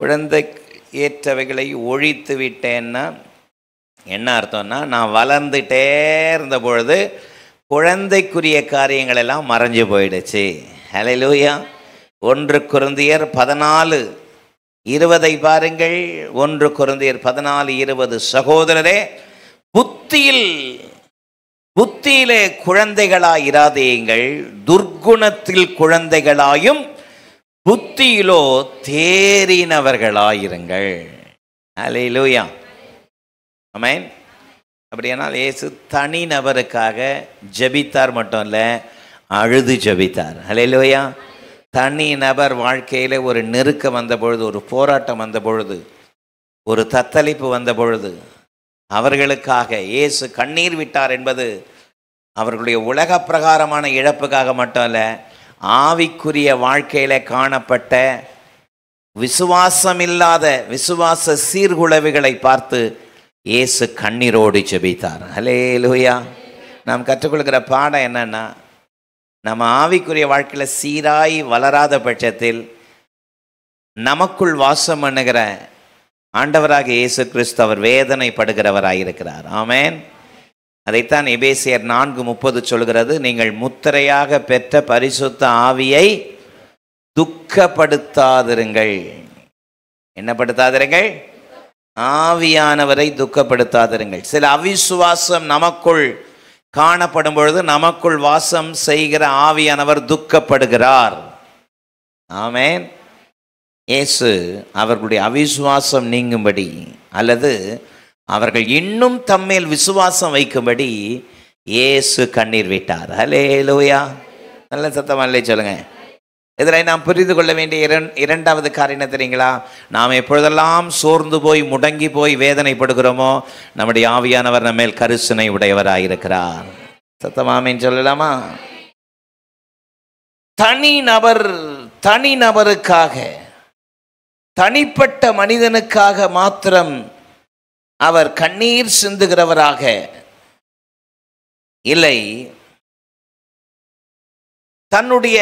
குழந்தைக்கு ஏற்றவைகளை ஒழித்து விட்டேன்னா என்ன அர்த்தம்னா, நான் வளர்ந்துட்டே இருந்த பொழுது குழந்தைக்குரிய காரியங்கள் எல்லாம் மறைஞ்சு போயிடுச்சு. ஹல்லேலூயா. 1 கொரிந்தியர் 14:20 பாருங்கள். 1 கொரிந்தியர் 14:20, சகோதரரே, புத்தியிலே குழந்தைகளாய் இராதேயுங்கள், துர்க்குணத்தில் குழந்தைகளாயும் புத்தியிலோ தேறினவர்களாயிருங்கள். ஹல்லேலூயா. ஆமென். அப்படியானால் இயேசு தனி நபருக்காக ஜெபித்தார் மட்டும் இல்லை, அழுது ஜெபித்தார். ஹல்லேலூயா. தனி நபர் வாழ்க்கையில் ஒரு நெருக்கம் வந்த பொழுது, ஒரு போராட்டம் வந்த பொழுது, ஒரு தத்தளிப்பு வந்த பொழுது அவர்களுக்காக இயேசு கண்ணீர் விட்டார் என்பது அவர்களுடைய உலக பிரகாரமான இழப்புக்காக மட்டும் இல்லை, ஆவிக்குரிய வாழ்க்கையில் காணப்பட்ட விசுவாசமில்லாத விசுவாச சீர்குலைவுகளை பார்த்து இயேசு கண்ணீரோடு ஜெபித்தார். ஹல்லேலூயா. நாம் கற்றுக்கொள்கிற பாடம் என்னன்னா, நம்ம ஆவிக்குரிய வாழ்க்கையில் சீராய் வளராத பட்சத்தில் நமக்குள் வாசம் பண்ணுகிற ஆண்டவராக இயேசு கிறிஸ்து அவர் வேதனைப்படுகிறவராயிருக்கிறார். ஆமென். அதைத்தான் எபேசியர் 4:30 சொல்கிறது, நீங்கள் முத்திரையாக பெற்ற பரிசுத்த ஆவியை துக்கப்படுத்தாதிருங்கள். என்ன படுத்தாதிருங்கள்? ஆவியானவரை துக்கப்படுத்தாதிருங்கள். சில அவிசுவாசம் நமக்குள் காணப்படும் பொழுது நமக்குள் வாசம் செய்கிற ஆவியானவர் துக்கப்படுகிறார். ஆமென். இயேசு அவர்களுடைய அவிசுவாசம் நீங்கும்படி அல்லது அவர்கள் இன்னும் தம்மேல் விசுவாசம் வைக்கும்படி இயேசு கண்ணீர் விட்டார். ஹல்லேலூயா. நல்ல சத்தமா இல்லை சொல்லுங்க. இதில் நாம் புரிந்து கொள்ள வேண்டிய இரண்டாவது காரியம் தெரியுங்களா? நாம் எப்பொழுதெல்லாம் சோர்ந்து போய் முடங்கி போய் வேதனைப்படுகிறோமோ நம்முடைய ஆவியானவர் நம்ம மேல் கரிசனை உடையவராயிருக்கிறார். சத்தமாமேன்னு சொல்லலாமா? தனிநபருக்காக தனிப்பட்ட மனிதனுக்காக மாத்திரம் அவர் கண்ணீர் சிந்துகிறவராக இல்லை, தன்னுடைய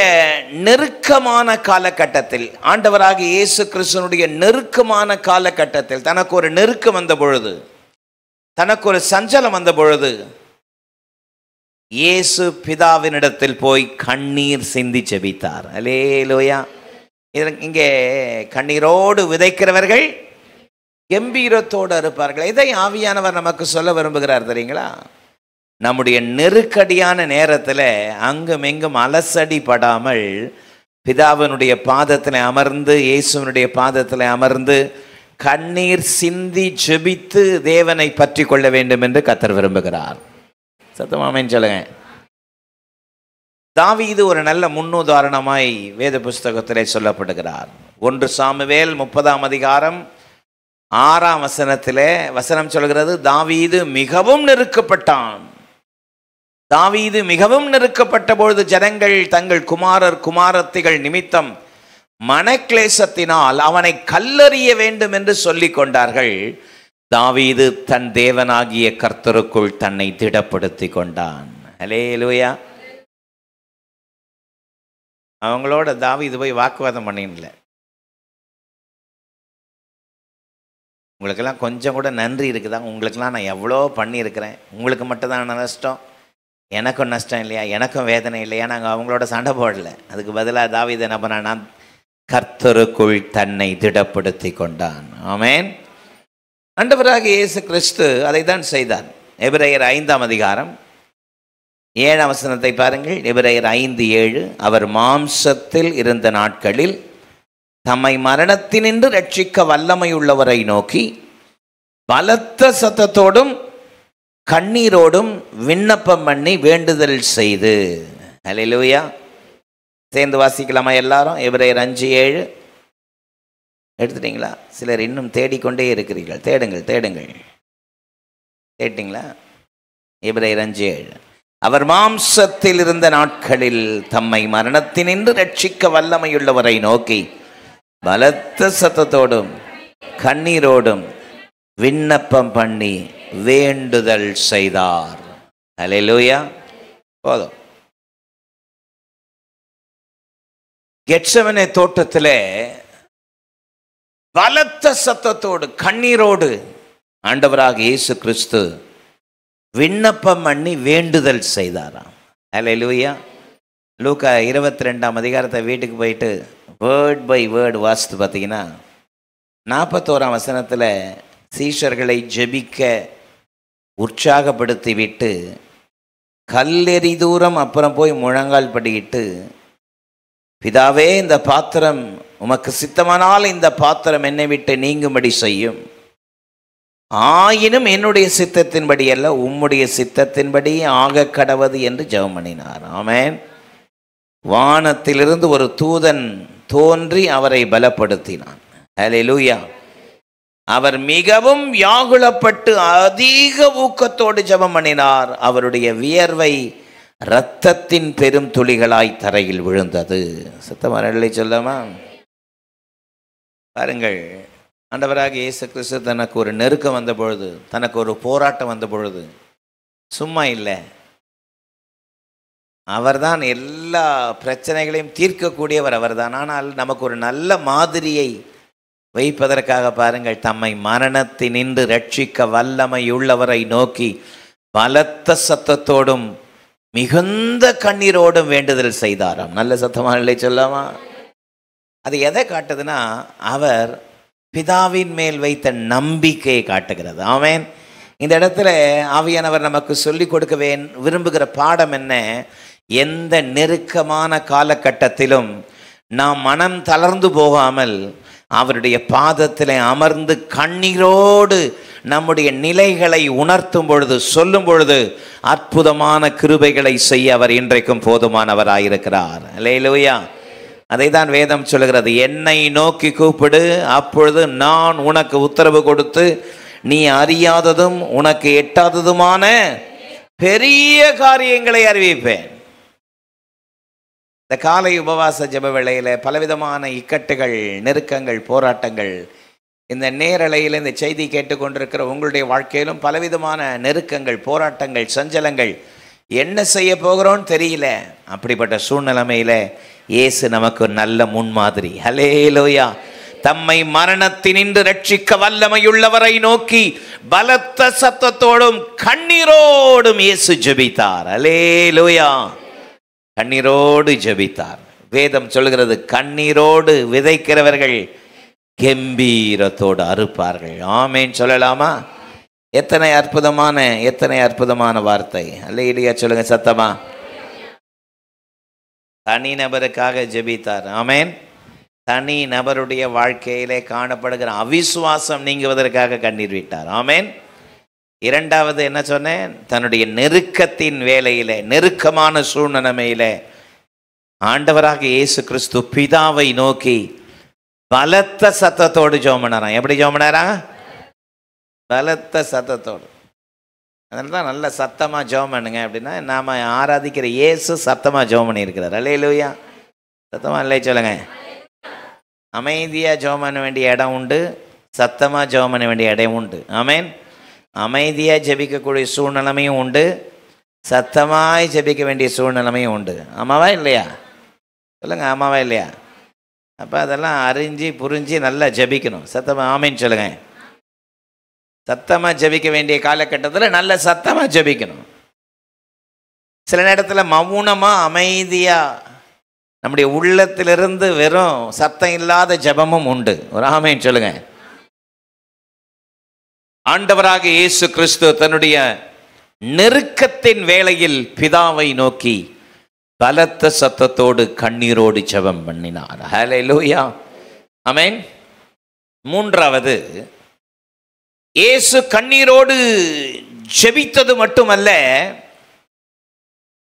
நெருக்கமான காலகட்டத்தில், ஆண்டவராக இயேசு கிறிஸ்துவனுடைய நெருக்கமான காலகட்டத்தில் தனக்கு ஒரு நெருக்கம் வந்த பொழுது, தனக்கு ஒரு சஞ்சலம் வந்த பொழுது இயேசு பிதாவினிடத்தில் போய் கண்ணீர் சிந்தி ஜெபித்தார். அல்லேலூயா. இங்கே கண்ணீரோடு விதைக்கிறவர்கள் கம்பீரத்தோடு இருப்பார்கள். இதை ஆவியானவர் நமக்கு சொல்ல விரும்புகிறார் தெரியுங்களா? நம்முடைய நெருக்கடியான நேரத்தில் அங்கும் எங்கும் அலசடி படாமல் பிதாவினுடைய பாதத்தில் அமர்ந்து, இயேசுவனுடைய பாதத்தில் அமர்ந்து கண்ணீர் சிந்தி ஜெபித்து தேவனை பற்றி கொள்ள வேண்டும் என்று கர்த்தர் விரும்புகிறார். சத்தமாமேன்னு சொல்லுங்க. தாவீது ஒரு நல்ல முன்னுதாரணமாய் வேத புஸ்தகத்திலே சொல்லப்படுகிறார். 1 சாமுவேல் 30:6 வசனம் சொல்கிறது, தாவீது மிகவும் நெருக்கப்பட்டான். தாவீது மிகவும் நெருக்கப்பட்ட பொழுது ஜனங்கள் தங்கள் குமாரர் குமாரத்திகள் நிமித்தம் மனக்லேசத்தினால் அவனை கல்லெறிய வேண்டும் என்று சொல்லிக் கொண்டார்கள். தாவீது தன் தேவனாகிய கர்த்தருக்குள் தன்னை திடப்படுத்தி கொண்டான். அல்லேலூயா. அவங்களோட தாவீது போய் வாக்குவாதம் பண்ணிடல. உங்களுக்கெல்லாம் கொஞ்சம் கூட நன்றி இருக்குதா? உங்களுக்கெல்லாம் நான் எவ்வளோ பண்ணியிருக்கிறேன், உங்களுக்கு மட்டும்தான் நஷ்டம், எனக்கும் நஷ்டம் இல்லையா, எனக்கும் வேதனை இல்லையா? நாங்கள் அவங்களோட சண்டை போடல. அதுக்கு பதிலாக தாவீது என்ன பண்ணான்னா, கர்த்தருக்குள் தன்னை திடப்படுத்தி கொண்டான். ஆமென். ஆண்டவராக இயேசு கிறிஸ்து அதை தான் செய்தார். எபிரேயர் 5:7 பாருங்கள். எபிரேயர் 5:7, அவர் மாம்சத்தில் இருந்த நாட்களில் தம்மை மரணத்தினின்று ரட்சிக்க வல்லமையுள்ளவரை நோக்கி பலத்த சத்தத்தோடும் கண்ணீரோடும் விண்ணப்பம் பண்ணி வேண்டுதல் செய்து. அல்லேலூயா. சேர்ந்து வாசிக்கலாமா எல்லாரும்? எபிரேயர் 5:7 எடுத்துட்டீங்களா? சிலர் இன்னும் தேடிக்கொண்டே இருக்கிறீர்கள். தேடுங்கள். கேட்டீங்களா? எபிரேயர் 5:7, அவர் மாம்சத்தில் இருந்த நாட்களில் தம்மை மரணத்தினின்று ரட்சிக்க வல்லமையுள்ளவரை நோக்கி பலத்த சத்தத்தோடும் கண்ணீரோடும் விண்ணப்பம் பண்ணி வேண்டுதல் செய்தார். அல்லேலூயா. போதும். கெத்செமனே தோட்டத்திலே பலத்த சத்தத்தோடு கண்ணீரோடு ஆண்டவராக இயேசு கிறிஸ்து விண்ணப்பம் பண்ணி வேண்டுதல் செய்தாராம். அல்லேலூயா. லூக்கா 22 வீட்டுக்கு போயிட்டு வேர்ட் பை வேர்டு வாசித்து பார்த்தீங்கன்னா 41 சீஷர்களை ஜெபிக்க உற்சாகப்படுத்தி விட்டு கல்லெறி தூரம் அப்புறம் போய் முழங்கால் படியிட்டு, பிதாவே, இந்த பாத்திரம் உமக்கு சித்தமானால் இந்த பாத்திரம் என்னை விட்டு நீங்கும்படி செய்யும், ஆயினும் என்னுடைய சித்தத்தின்படி அல்ல உம்முடைய சித்தத்தின்படி ஆக கடவது என்று ஜெபம் பண்ணினார். ஆமென். வானத்திலிருந்து ஒரு தூதன் தோன்றி அவரை பலப்படுத்தினான். அல்லேலூயா. அவர் மிகவும் வியாகுலப்பட்டு அதிக ஊக்கத்தோடு ஜெபம் பண்ணினார். அவருடைய வியர்வை இரத்தத்தின் பெரும் துளிகளாய் தரையில் விழுந்தது. சத்தமரலை சொல்லாமா? பாருங்கள், ஆண்டவராக இயேசு கிறிஸ்து தனக்கு ஒரு நெருக்கம் வந்த பொழுது, தனக்கு ஒரு போராட்டம் வந்த பொழுது சும்மா இல்லை, அவர்தான் எல்லா பிரச்சனைகளையும் தீர்க்கக்கூடியவர் அவர்தான். ஆனால் நமக்கு ஒரு நல்ல மாதிரியை வைப்பதற்காக பாருங்கள், தம்மை மரணத்தினின்று ரட்சிக்க வல்லமையுள்ளவரை நோக்கி பலத்த சத்தத்தோடும் மிகுந்த கண்ணீரோடும் வேண்டுதல் செய்தாராம். நல்ல சத்தமாக இல்லை சொல்லாமா? அது எதை காட்டுதுன்னா, அவர் பிதாவின் மேல் வைத்த நம்பிக்கையை காட்டுகிறது. ஆமென். இந்த இடத்துல ஆவியானவர் நமக்கு சொல்லிக் கொடுக்க விரும்புகிற பாடம் என்ன? எந்த நெருக்கமான காலகட்டத்திலும் நாம் மனம் தளர்ந்து போகாமல் அவருடைய பாதத்தில் அமர்ந்து கண்ணீரோடு நம்முடைய நிலைகளை உணர்த்தும் பொழுது, சொல்லும் பொழுது அற்புதமான கிருபைகளை செய்ய அவர் இன்றைக்கும் போதுமானவராயிருக்கிறார். அல்லேலூயா. அதை தான் வேதம் சொல்லுகிறது, என்னை நோக்கி கூப்பிடு, அப்பொழுது நான் உனக்கு உத்தரவு கொடுத்து நீ அறியாததும் உனக்கு எட்டாததுமான பெரிய காரியங்களை அறிவிப்பேன். இந்த காலை உபவாச ஜெப வேளையில் பலவிதமான இக்கட்டுகள், நெருக்கங்கள், போராட்டங்கள், இந்த நேரலையில் இந்த செய்தி கேட்டுக்கொண்டிருக்கிற உங்களுடைய வாழ்க்கையிலும் பலவிதமான நெருக்கங்கள், போராட்டங்கள், சஞ்சலங்கள், என்ன செய்ய போகிறோன்னு தெரியல. அப்படிப்பட்ட சூழ்நிலைமையில் இயேசு நமக்கு ஒரு நல்ல முன்மாதிரி. ஹல்லேலூயா. தம்மை மரணத்தினின்று ரட்சிக்க வல்லமையுள்ளவரை நோக்கி பலத்த சத்தத்தோடும் கண்ணீரோடும் இயேசு ஜெபித்தார். ஹல்லேலூயா. கண்ணீரோடு ஜெபித்தார். வேதம் சொல்கிறது, கண்ணீரோடு விதைக்கிறவர்கள் கம்பீரத்தோடு அறுப்பார்கள். ஆமேன் சொல்லலாமா? எத்தனை அற்புதமான வார்த்தை. அல்லேலூயா சொல்லுங்க சத்தமா. தனி நபருக்காக ஜெபித்தார். ஆமேன். தனி நபருடைய வாழ்க்கையிலே காணப்படுகிற அவிசுவாசம் நீங்குவதற்காக கண்ணீர் விட்டார். ஆமேன். இரண்டாவது என்ன சொன்னேன்? தன்னுடைய நெருக்கத்தின் வேளையிலே, நெருக்கமான சூழ்நிலைமையிலே ஆண்டவராக இயேசு கிறிஸ்து பிதாவை நோக்கி பலத்த சத்தத்தோடு ஜெபம் பண்ணாராம். எப்படி ஜெபம் பண்ணாரா? பலத்த சத்தத்தோடு. அதனால தான் நல்ல சத்தமாக ஜெபம் பண்ணுங்க. அப்படின்னா நாம் ஆராதிக்கிற இயேசு சத்தமாக ஜெபம் பண்ணியிருக்கிறார். அல்லேலூயா. சத்தமாக இல்லை சொல்லுங்க. அமைதியாக ஜெபம் பண்ண வேண்டிய இடம் உண்டு, சத்தமாக ஜெபம் பண்ண வேண்டிய இடம் உண்டு. ஆமேன். அமைதியாக ஜெபிக்கக்கூடிய சூழ்நிலைமையும் உண்டு, சத்தமாய் ஜெபிக்க வேண்டிய சூழ்நிலைமையும் உண்டு. ஆமாவா இல்லையா? சொல்லுங்கள், ஆமாவா இல்லையா? அப்போ அதெல்லாம் அறிஞ்சு புரிஞ்சு நல்லா ஜெபிக்கணும். சத்தமாக ஆமேன்னு சொல்லுங்க. சத்தமாக ஜெபிக்க வேண்டிய காலகட்டத்தில் நல்ல சத்தமாக ஜெபிக்கணும். சில நேரத்தில் மௌனமாக அமைதியாக நம்முடைய உள்ளத்திலிருந்து வெறும் சத்தம் இல்லாத ஜெபமும் உண்டு. ஒரு ஆமேன்னு சொல்லுங்க. ஆண்டவராக இயேசு கிறிஸ்து தன்னுடைய நெருக்கத்தின் வேளையில் பிதாவை நோக்கி பலத்த சத்தத்தோடு கண்ணீரோடு ஜெபம் பண்ணினார். ஹல்லேலூயா. ஆமென். மூன்றாவது, இயேசு கண்ணீரோடு ஜெபித்தது மட்டுமல்ல,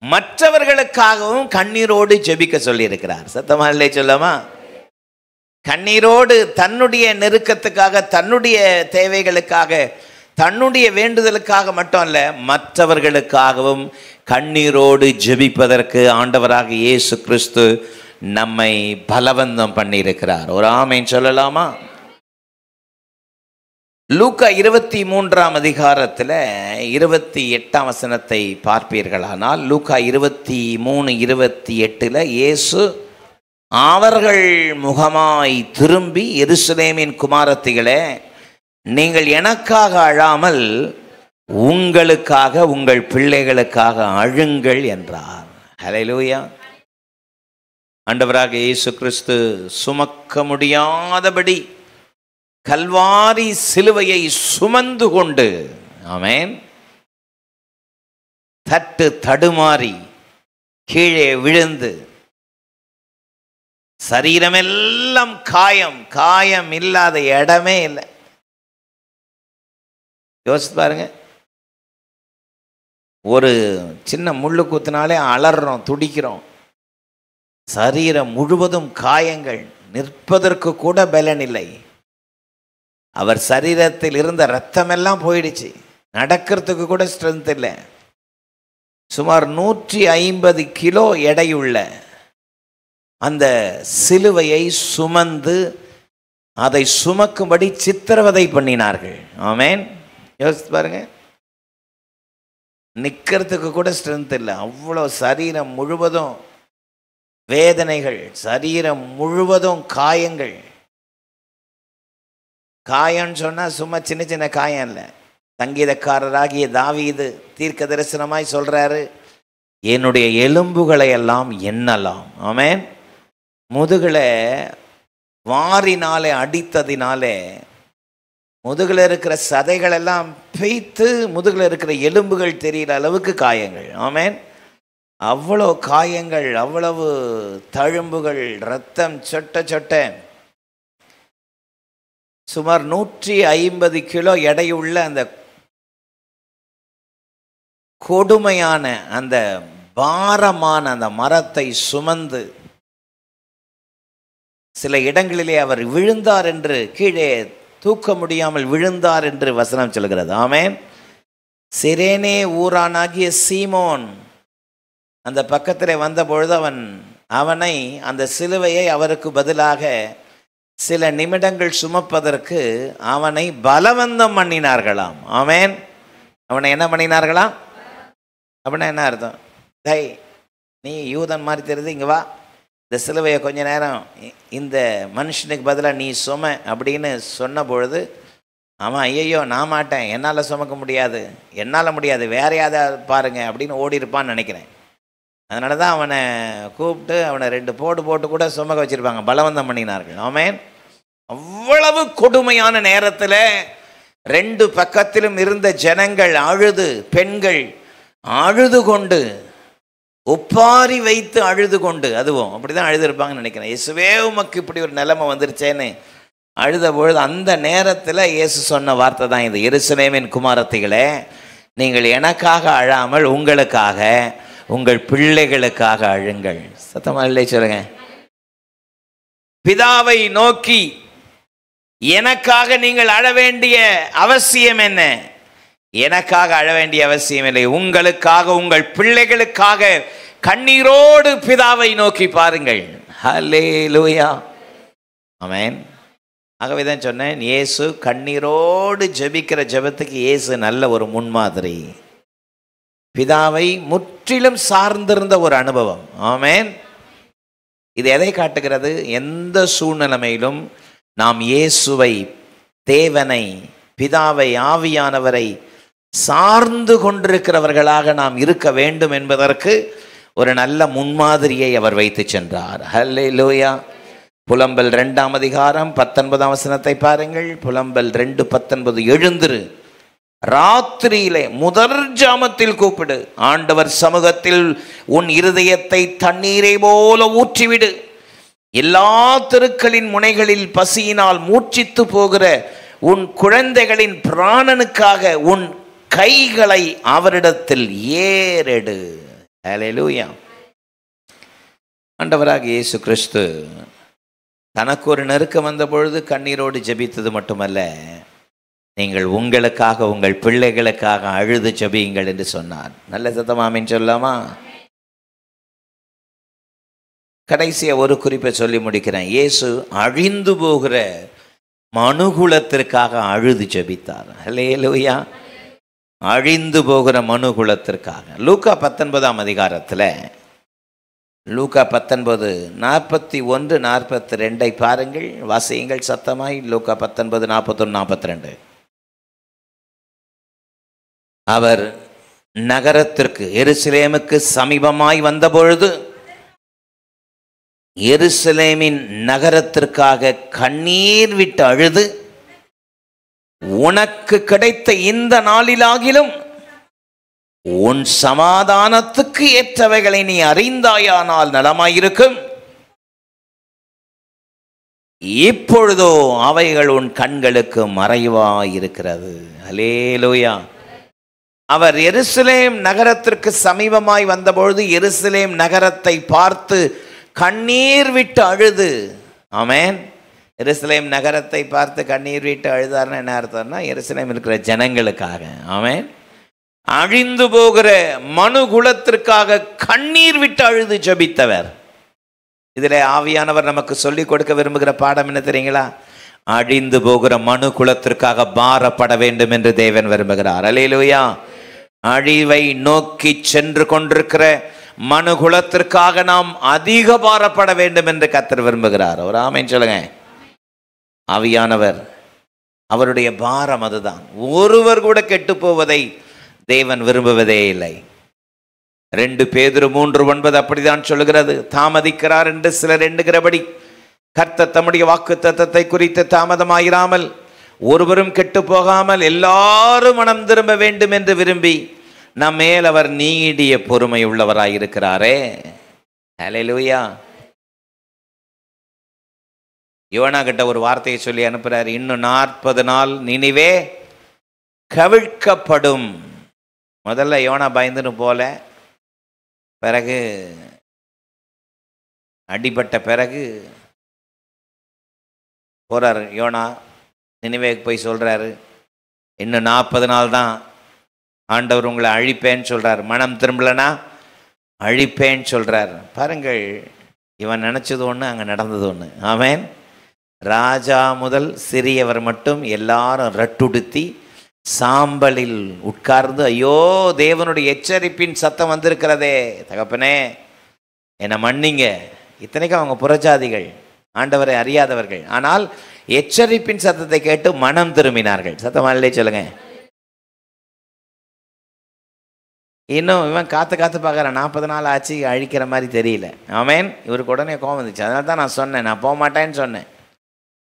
மற்றவர்களுக்காகவும் கண்ணீரோடு ஜெபிக்க சொல்லியிருக்கிறார். சத்தமா இல்லை சொல்லாமா? கண்ணீரோடு தன்னுடைய நெருக்கத்துக்காக, தன்னுடைய தேவைகளுக்காக, தன்னுடைய வேண்டுதலுக்காக மட்டும் அல்ல, மற்றவர்களுக்காகவும் கண்ணீரோடு ஜெபிப்பதற்கு ஆண்டவராக இயேசு கிறிஸ்து நம்மை பலவந்தம் பண்ணியிருக்கிறார். ஒரு ஆமேன் சொல்லலாமா? லூக்கா 23ஆம் அதிகாரத்தில் 28ஆம் வசனத்தை பார்ப்பீர்களானால், லூக்கா 23:28 இயேசு அவர்கள் முகமாய் திரும்பி, எருசலேமின் குமாரத்திகளே, நீங்கள் எனக்காக அழாமல் உங்களுக்காக, உங்கள் பிள்ளைகளுக்காக அழுங்கள் என்றார். ஹல்லேலூயா. ஆண்டவராக இயேசு கிறிஸ்து சுமக்க முடியாதபடி கல்வாரி சிலுவையை சுமந்து கொண்டு, ஆமென், தடுமாறி கீழே விழுந்து, சரீரமெல்லாம் காயம் இல்லாத இடமே இல்லை. யோசித்து பாருங்க. ஒரு சின்ன முள்ளு குத்தினாலே அலறோம், துடிக்கிறோம். சரீரம் முழுவதும் காயங்கள், நிற்பதற்கு கூட பலன் இல்லை. அவர் சரீரத்தில் இருந்த ரத்தமெல்லாம் போயிடுச்சு, நடக்கிறதுக்கு கூட ஸ்ட்ரென்த் இல்லை. சுமார் 150 கிலோ எடையுள்ள அந்த சிலுவையை சுமந்து அதை சுமக்கும்படி சித்திரவதை பண்ணினார்கள். ஆமென். யோசித்து பாருங்க. நிற்கிறதுக்கு கூட ஸ்ட்ரென்த் இல்லை. அவ்வளோ சரீரம் முழுவதும் வேதனைகள், சரீரம் முழுவதும் காயங்கள். காயம்னு சொன்னால் சும்மா சின்ன சின்ன காயம் இல்லை. சங்கீதக்காரராகிய தாவீது தீர்க்க தரிசனமாய் சொல்கிறாரு, என்னுடைய எலும்புகளை எல்லாம் எண்ணலாம். ஆமென். முதுகில் வாரினாலே அடித்ததினாலே முதுகில் இருக்கிற சதைகள் எல்லாம் பெய்த்து முதுகில் இருக்கிற எலும்புகள் தெரியற அளவுக்கு காயங்கள். ஆமென். அவ்வளோ காயங்கள், அவ்வளவு தழும்புகள், ரத்தம் சொட்ட சொட்ட. சுமார் 150 கிலோ எடையுள்ள அந்த கொடுமையான அந்த பாரமான அந்த மரத்தை சுமந்து சில இடங்களிலே அவர் விழுந்தார் என்று, கீழே தூக்க முடியாமல் விழுந்தார் என்று வசனம் சொல்கிறது. ஆமென். சிரேனே ஊரானாகிய சீமோன் அந்த பக்கத்தில் வந்த பொழுது அவனை அந்த சிலுவையை அவருக்கு பதிலாக சில நிமிடங்கள் சுமப்பதற்கு அவனை பலவந்தம் பண்ணினார்களாம். ஆமென். அவனை என்ன பண்ணினார்களாம்? அப்படின்னா என்ன அர்த்தம்? டை, நீ யூதன் மாதிரி தெரியுது, இங்கே வா, இந்த சிலுவையை கொஞ்ச நேரம் இந்த மனுஷனுக்கு பதிலாக நீ சும அப்படின்னு சொன்ன பொழுது அவன், ஐயையோ நான் மாட்டேன், என்னால் சுமக்க முடியாது, என்னால் முடியாது, வேற யாராவது பாருங்க அப்படின்னு ஓடி இருப்பான்னு நினைக்கிறேன். அதனால தான் அவனை கூப்பிட்டு அவனை 2 போட்டு கூட சுமக்க வச்சுருப்பாங்க, பலவந்தம் பண்ணினார்கள். ஆமென். அவ்வளவு கொடுமையான நேரத்தில் 2 பக்கத்திலும் இருந்த ஜனங்கள் அழுது, பெண்கள் அழுது கொண்டு, ஒப்பாரி வைத்து அழுது கொண்டு, அதுவும் அப்படிதான் அழுதுருப்பாங்கன்னு நினைக்கிறேன். இயேசுவே உமக்கு இப்படி ஒரு நிலைமை வந்துருச்சேன்னு அழுத பொழுது அந்த நேரத்தில் இயேசு சொன்ன வார்த்தை தான் இது, எருசலேமின் குமாரத்திகளே, நீங்கள் எனக்காக அழாமல் உங்களுக்காக, உங்கள் பிள்ளைகளுக்காக அழுங்கள். சத்தமா இல்லை சொல்லுங்க. பிதாவை நோக்கி எனக்காக நீங்கள் அழ வேண்டிய அவசியம் என்ன? எனக்காக அழ வேண்டிய அவசியம் இல்லை, உங்களுக்காக, உங்கள் பிள்ளைகளுக்காக கண்ணீரோடு பிதாவை நோக்கி பாருங்கள். ஹல்லேலூயா. ஆமென். ஆகவே தான் சொன்னேன், இயேசு கண்ணீரோடு ஜெபிக்கிற ஜெபத்துக்கு இயேசு நல்ல ஒரு முன்மாதிரி. பிதாவை முற்றிலும் சார்ந்திருந்த ஒரு அனுபவம். ஆமென். இது எதை காட்டுகிறது? எந்த சூழ்நிலையிலும் நாம் இயேசுவை, தேவனை, பிதாவை, ஆவியானவரை சார்ந்து கொண்டிருக்கிறவர்களாக நாம் இருக்க வேண்டும் என்பதற்கு ஒரு நல்ல முன்மாதிரியை அவர் வைத்து சென்றார். ஹல்லேலூயா. புலம்பல் 2ஆம் அதிகாரம் 19ஆம் வசனத்தை பாருங்கள். புலம்பல் 2:19, எழுந்திரு, ராத்திரியிலே முதற் ஜாமத்தில் கூப்பிடு, ஆண்டவர் சமூகத்தில் உன் இருதயத்தை தண்ணீரை போல ஊற்றிவிடு, எல்லா தெருக்களின் முனைகளில் பசியினால் மூச்சித்து போகிற உன் குழந்தைகளின் பிராணனுக்காக உன் கைகளை அவரிடத்தில் ஏறெடு. ஹல்லேலூயா. ஆண்டவராக இயேசு கிறிஸ்து தனக்கு ஒரு நெருக்கம் வந்த பொழுது கண்ணீரோடு ஜெபித்தது மட்டுமல்ல, நீங்கள் உங்களுக்காக, உங்கள் பிள்ளைகளுக்காக அழுது ஜெபியுங்கள் என்று சொன்னார். நல்ல சத்தமாமின்னு சொல்லாமா? கடைசியா ஒரு குறிப்பை சொல்லி முடிக்கிறேன். இயேசு அழிந்து போகிற மனுகுலத்திற்காக அழுது ஜெபித்தார். ஹல்லேலூயா. அழிந்து போகிற மனுகுலத்திற்காக. லூக்கா 19ஆம் அதிகாரத்தில், லூக்கா 19 41 42 பாருங்கள், வாசியுங்கள் சத்தமாய். லூக்கா 19 41 42. அவர் நகரத்திற்கு, எருசலேமுக்கு சமீபமாய் வந்தபொழுது எருசலேமின் நகரத்திற்காக கண்ணீர் விட்டு அழுது, உனக்கு கிடைத்த இந்த நாளிலாகிலும் உன் சமாதானத்துக்கு ஏற்றவைகளை நீ அறிந்தாயானால் நலமாயிருக்கும், இப்பொழுதோ அவைகள் உன் கண்களுக்கு மறைவாயிருக்கிறது. ஹல்லேலூயா. அவர் எருசலேம் நகரத்திற்கு சமீபமாய் வந்தபொழுது எருசலேம் நகரத்தை பார்த்து கண்ணீர் விட்டு அழுது. ஆமென். எருசலேம் நகரத்தை பார்த்து கண்ணீர் விட்டு அழுதார்னா என்ன அர்த்தம்னா, எருசலேம் இருக்கிற ஜனங்களுக்காக. ஆமென். அழிந்து போகிற மனுகுலத்திற்காக கண்ணீர் விட்டு அழுது ஜெபித்தவர். இதில் ஆவியானவர் நமக்கு சொல்லிக் கொடுக்க விரும்புகிற பாடம் என்ன தெரியுங்களா? அழிந்து போகிற மனுகுலத்திற்காக பாரப்பட வேண்டும் என்று தேவன் விரும்புகிறார். அல்லேலூயா. அழிவை நோக்கி சென்று கொண்டிருக்கிற மனுகுலத்திற்காக நாம் அதிக பாரப்பட வேண்டும் என்று கர்த்தர் விரும்புகிறார். ஒரு ஆமென் சொல்லுங்க. ஆவியானவர் அவருடைய பாரம் அதுதான். ஒருவர் கூட கெட்டு போவதை தேவன் விரும்புவதே இல்லை. 2 பேதுரு 3:9 அப்படிதான் சொல்லுகிறது. தாமதிக்கிறார் என்று சிலர் எண்ணுகிறபடி கர்த்தர் தம்முடைய வாக்குத்தத்தத்தை குறித்து தாமதமாயிராமல் ஒருவரும் கெட்டு போகாமல் எல்லாரும் மனம் திரும்ப வேண்டும் என்று விரும்பி நம் மேல் அவர் நீடிய பொறுமை உள்ளவராயிருக்கிறாரே. ஹல்லேலூயா. யோனா கிட்ட ஒரு வார்த்தையை சொல்லி அனுப்புறாரு. இன்னும் 40 நாள் நினிவே கவிழ்க்கப்படும். முதல்ல யோனா பயந்துன்னு போல, பிறகு அடிபட்ட பிறகு போறாரு யோனா. நினிவேக்கு போய் சொல்றாரு, இன்னும் 40 நாள் தான் ஆண்டவர் உங்களை அழிப்பேன்னு சொல்றார். மனம் திரும்பலனா அழிப்பேன்னு சொல்றார். பாருங்கள், இவன் நினைச்சது ஒன்று, அங்கே நடந்தது ஒன்று. ஆமென். ராஜா முதல் சிறியவர் மட்டும் எல்லாரும் ரட்டுடுத்தி சாம்பலில் உட்கார்ந்து, ஐயோ தேவனுடைய எச்சரிப்பின் சத்தம் வந்திருக்கிறதே, தகப்பனே என்னை மன்னிங்க. இத்தனைக்கும் அவங்க புறஜாதிகள், ஆண்டவரை அறியாதவர்கள். ஆனால் எச்சரிப்பின் சத்தத்தை கேட்டு மனம் திரும்பினார்கள். சத்தமாலே சொல்லுங்க. இன்னும் இவன் காத்து பார்க்குறான். 40 நாள் ஆச்சு, அழிக்கிற மாதிரி தெரியல. ஆமென். இவருக்கு உடனே கோபம் வந்துச்சு. அதனால தான் நான் சொன்னேன், நான் போக மாட்டேன்னு சொன்னேன்.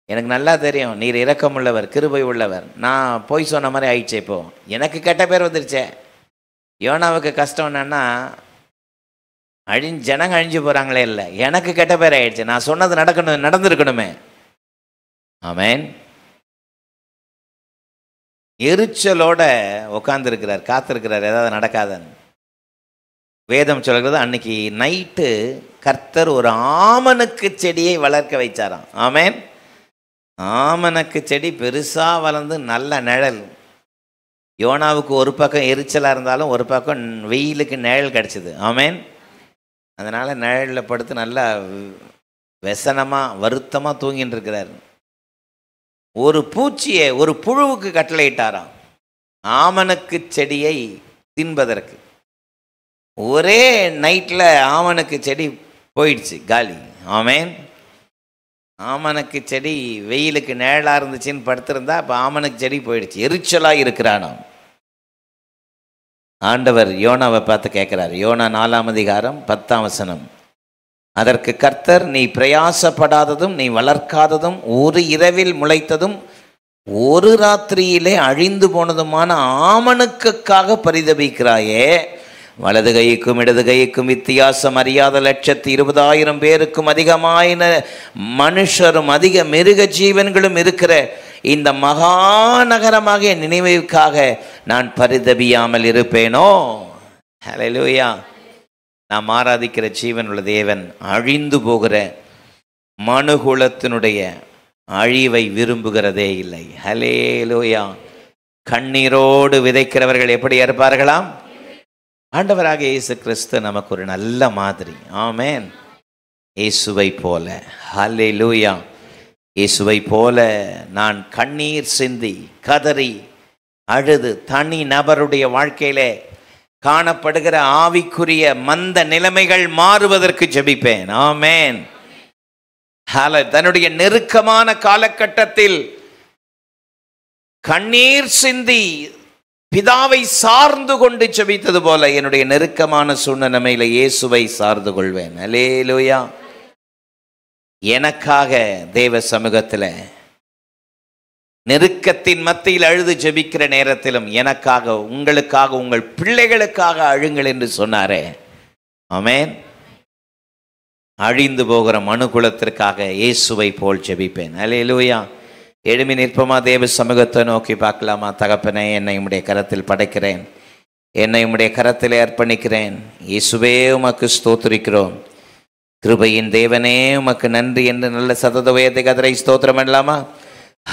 எனக்கு நல்லா தெரியும் நீர் இரக்கம் உள்ளவர், கிருபை உள்ளவர். நான் போய் சொன்ன மாதிரி ஆயிடுச்சே. இப்போ எனக்கு கெட்ட பேர் வந்துருச்சே. யோனாவுக்கு கஷ்டம் என்னன்னா, ஜனங்க அழிஞ்சு போகிறாங்களே, இல்லை எனக்கு கெட்ட பேர் ஆயிடுச்சு. நான் சொன்னது நடந்திருக்கணுமே. ஆமென். எரிச்சலோட உட்கார்ந்துருக்கிறார், காத்திருக்கிறார் ஏதாவது நடக்காதன்னு. வேதம் சொல்கிறது, அன்னைக்கு நைட்டு கர்த்தர் ஒரு ஆமணக்கு செடியை வளர்க்க வைச்சாராம். ஆமென். ஆமணக்கு செடி பெருசாக வளர்ந்து நல்ல நிழல். யோனாவுக்கு ஒரு பக்கம் எரிச்சலாக இருந்தாலும் ஒரு பக்கம் வெயிலுக்கு நிழல் கிடச்சிது. ஆமென். அதனால் நிழலில் படுத்து நல்லா வெசனமாக வருத்தமாக தூங்கின்னு இருக்கிறார். ஒரு பூச்சியை, ஒரு புழுவுக்கு கட்டளையிட்டாராம் ஆமணக்கு செடியை தின்பதற்கு. ஒரே நைட்டில் ஆமணக்கு செடி போயிடுச்சு, காலி. ஆமென். ஆமணக்கு செடி வெயிலுக்கு நிழலாக இருந்துச்சுன்னு படுத்திருந்தா இப்போ ஆமணக்கு செடி போயிடுச்சு. எரிச்சலாக இருக்கிறானாம். ஆண்டவர் யோனாவை பார்த்து கேட்குறார். யோனா 4ஆம் அதிகாரம் 10ஆம் வசனம். அதற்கு கர்த்தர், நீ பிரயாசப்படாததும் நீ வளர்க்காததும் ஒரு இரவில் முளைத்ததும் ஒரு ராத்திரியிலே அழிந்து போனதுமான ஆமணக்குக்காக பரிதபிக்கிறாயே. வலது கைக்கும் இடது கைக்கும் வித்தியாசம் அறியாத 120,000 பேருக்கும் அதிகமான மனுஷரும் அதிக மிருக ஜீவன்களும் இருக்கிற இந்த மகாநகரமாகிய நினைவுக்காக நான் பரிதபியாமல் இருப்பேனோ? ஹல்லேலூயா. நாம் ஆராதிக்கிற ஜீவன் உள்ள தேவன் அழிந்து போகிற மனுகுலத்தினுடைய அழிவை விரும்புகிறதே இல்லை. ஹல்லேலூயா. கண்ணீரோடு விதைக்கிறவர்கள் எப்படி இருப்பார்களாம்? ஆண்டவராக இயேசு கிறிஸ்து நமக்கு ஒரு நல்ல மாதிரி. ஆமென். இயேசுவை போல, ஹல்லேலூயா, இயேசுவை போல நான் கண்ணீர் சிந்தி கதறி அழுது தனி நபருடைய வாழ்க்கையிலே காணப்படுகிற ஆவிக்குரிய மந்த நிலைமைகள் மாறுவதற்கு ஜெபிப்பேன். ஆமென். தன்னுடைய நெருக்கமான காலகட்டத்தில் கண்ணீர் சிந்தி பிதாவை சார்ந்து கொண்டு ஜெபித்தது போல என்னுடைய நெருக்கமான சூழ்நிலையில இயேசுவை சார்ந்து கொள்வேன். அல்லேலூயா. எனக்காக தேவ சமூகத்தில் நெருக்கத்தின் மத்தியில் அழுது ஜெபிக்கிற நேரத்திலும் எனக்காக, உங்களுக்காக, உங்கள் பிள்ளைகளுக்காக அழுங்கள் என்று சொன்னாரே. ஆமென். அழிந்து போகிற மனுகுலத்திற்காக இயேசுவை போல் ஜெபிப்பேன். அல்லேலூயா. எழுமி நிற்போமா? தேவ சமூகத்தை நோக்கி பார்க்கலாமா? தகப்பனே, என்னை உம்முடைய கரத்தில் படைக்கிறேன், என்னை உம்முடைய கரத்தில் அர்ப்பணிக்கிறேன். இயேசுவே, உமக்கு ஸ்தோத்திரிக்கிறோம். கிருபையின் தேவனே, உமக்கு நன்றி என்று நல்ல சதத உயர்த்தை கதரை ஸ்தோத்திரம் பண்ணலாமா?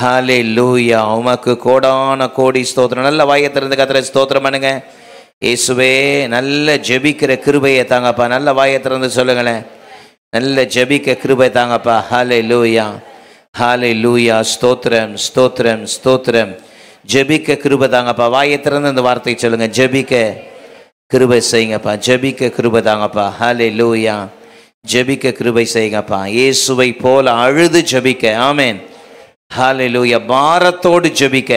ஹல்லேலூயா. உமக்கு கோடான கோடி ஸ்தோத்திரம். நல்ல வாயத்திலிருந்து கதரை ஸ்தோத்திரம் பண்ணுங்க. இயேசுவே, நல்ல ஜெபிக்கிற கிருபையை தாங்கப்பா. நல்ல வாயத்திலிருந்து சொல்லுங்களேன். நல்ல ஜெபிக்க கிருபை தாங்கப்பா. ஹல்லேலூயா, ஹல்லேலூயா. ஸ்தோத்திரம், ஸ்தோத்திரம், ஸ்தோத்திரம். ஜெபிக்க கிருபை தாங்கப்பா. வாயை திறந்து இந்த வார்த்தை சொல்லுங்க, ஜெபிக்க கிருபை செய்யுங்கப்பா, ஜெபிக்க கிருபை தாங்கப்பா. ஹல்லேலூயா. ஜெபிக்க கிருபை செய்யுங்கப்பா. இயேசுவை போல அழுது ஜெபிக்க. ஆமென். ஹல்லேலூயா. பாரத்தோடு ஜெபிக்க.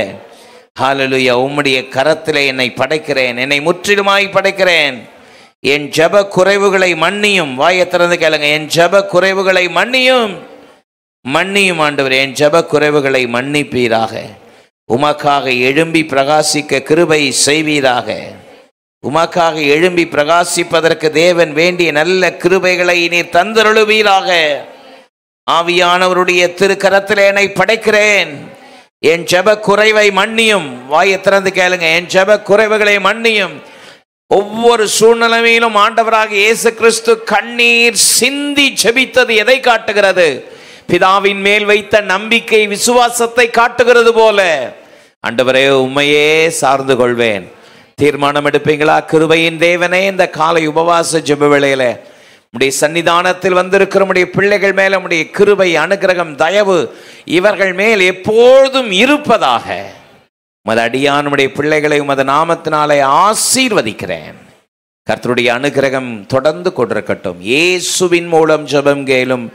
ஹல்லேலூயா. உம்முடைய கரத்திலே என்னை படைக்கிறேன், என்னை முற்றிலுமாய் படைக்கிறேன். என் ஜெப குறைவுகளை மன்னியும். வாயை திறந்து கேளுங்க, என் ஜெப குறைவுகளை மன்னியும். மன்னியும் ஆண்டவரே, என் ஜெப குறைவுகளை மன்னிப்பீராக. உமக்காக எழும்பி பிரகாசிக்க கிருபை செய்வீராக. உமக்காக எழும்பி பிரகாசிப்பதற்கு தேவன் வேண்டிய நல்ல கிருபைகளை நீர் தந்தருளுவீராக. ஆவியானவருடைய திருக்கரத்திலே என்னை படைக்கிறேன், என் ஜெப குறைவை மன்னியும். வாயை திறந்து கேளுங்க, என் ஜெப குறைவுகளை மன்னியும். ஒவ்வொரு சூழ்நிலையிலும் ஆண்டவராக இயேசு கிறிஸ்து கண்ணீர் சிந்தி ஜெபித்தது எதை காட்டுகிறது? பிதாவின் மேல் வைத்த நம்பிக்கை, விசுவாசத்தை காட்டுகிறது போல. ஆண்டவரே, உம்மையே சார்ந்து கொள்வேன். தீர்மானம் எடுப்பீங்களா? கிருபையின் தேவனே, இந்த காலை உபவாச ஜெப வேளையில உம்முடைய சன்னிதானத்தில் வந்திருக்கிற உம்முடைய பிள்ளைகள் மேல உம்முடைய கிருபை, அனுக்கிரகம், தயவு இவர்கள் மேல் எப்பொழுதும் இருப்பதாக. உமது அடியான் உம்முடைய பிள்ளைகளை உமது நாமத்தினாலே ஆசீர்வதிக்கிறேன். கர்த்தருடைய அனுக்கிரகம் தொடர்ந்து கொண்டிருக்கட்டும். இயேசுவின் மூலம் ஜெபம் கேளும்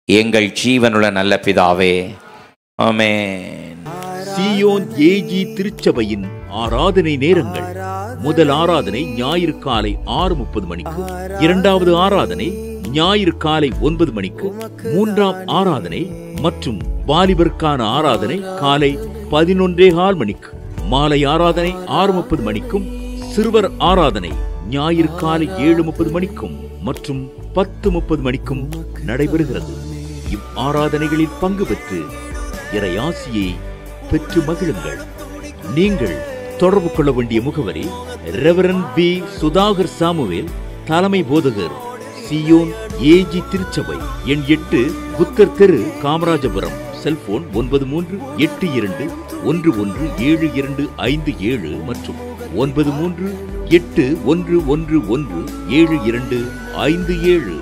எங்கள் ஜீவனுள்ள நல்ல பிதாவே, ஆமென். சீயோன் ஏஜி திருச்சபையின் ஆராதனை நேரங்கள்: முதல் ஆராதனை ஞாயிறு காலை 6:30 மணிக்கு, இரண்டாவது ஆராதனை ஞாயிறு காலை 9 மணிக்கு, மூன்றாம் ஆராதனை மற்றும் வாலிபருக்கான ஆராதனை காலை 11:15 மணிக்கு, மாலை ஆராதனை 6:30 மணிக்கும், சிறுவர் ஆராதனை ஞாயிறு காலை 7:30 மணிக்கும் மற்றும் 10:30 மணிக்கும் நடைபெறுகிறது. இவ் ஆராதனைகளில் பங்கு பெற்று இறையாசியை பெற்று மகிழுங்கள். நீங்கள் தொடர்பு கொள்ள வேண்டிய முகவரி: ரெவரண்ட் பி. சுதாகர் சாமுவேல், தலைமை போதகர், சீயோன் ஏஜி திருச்சபை, எண் 8, புத்தர் தெரு, காமராஜபுரம். செல்போன் 9382117257 மற்றும் 9381117257.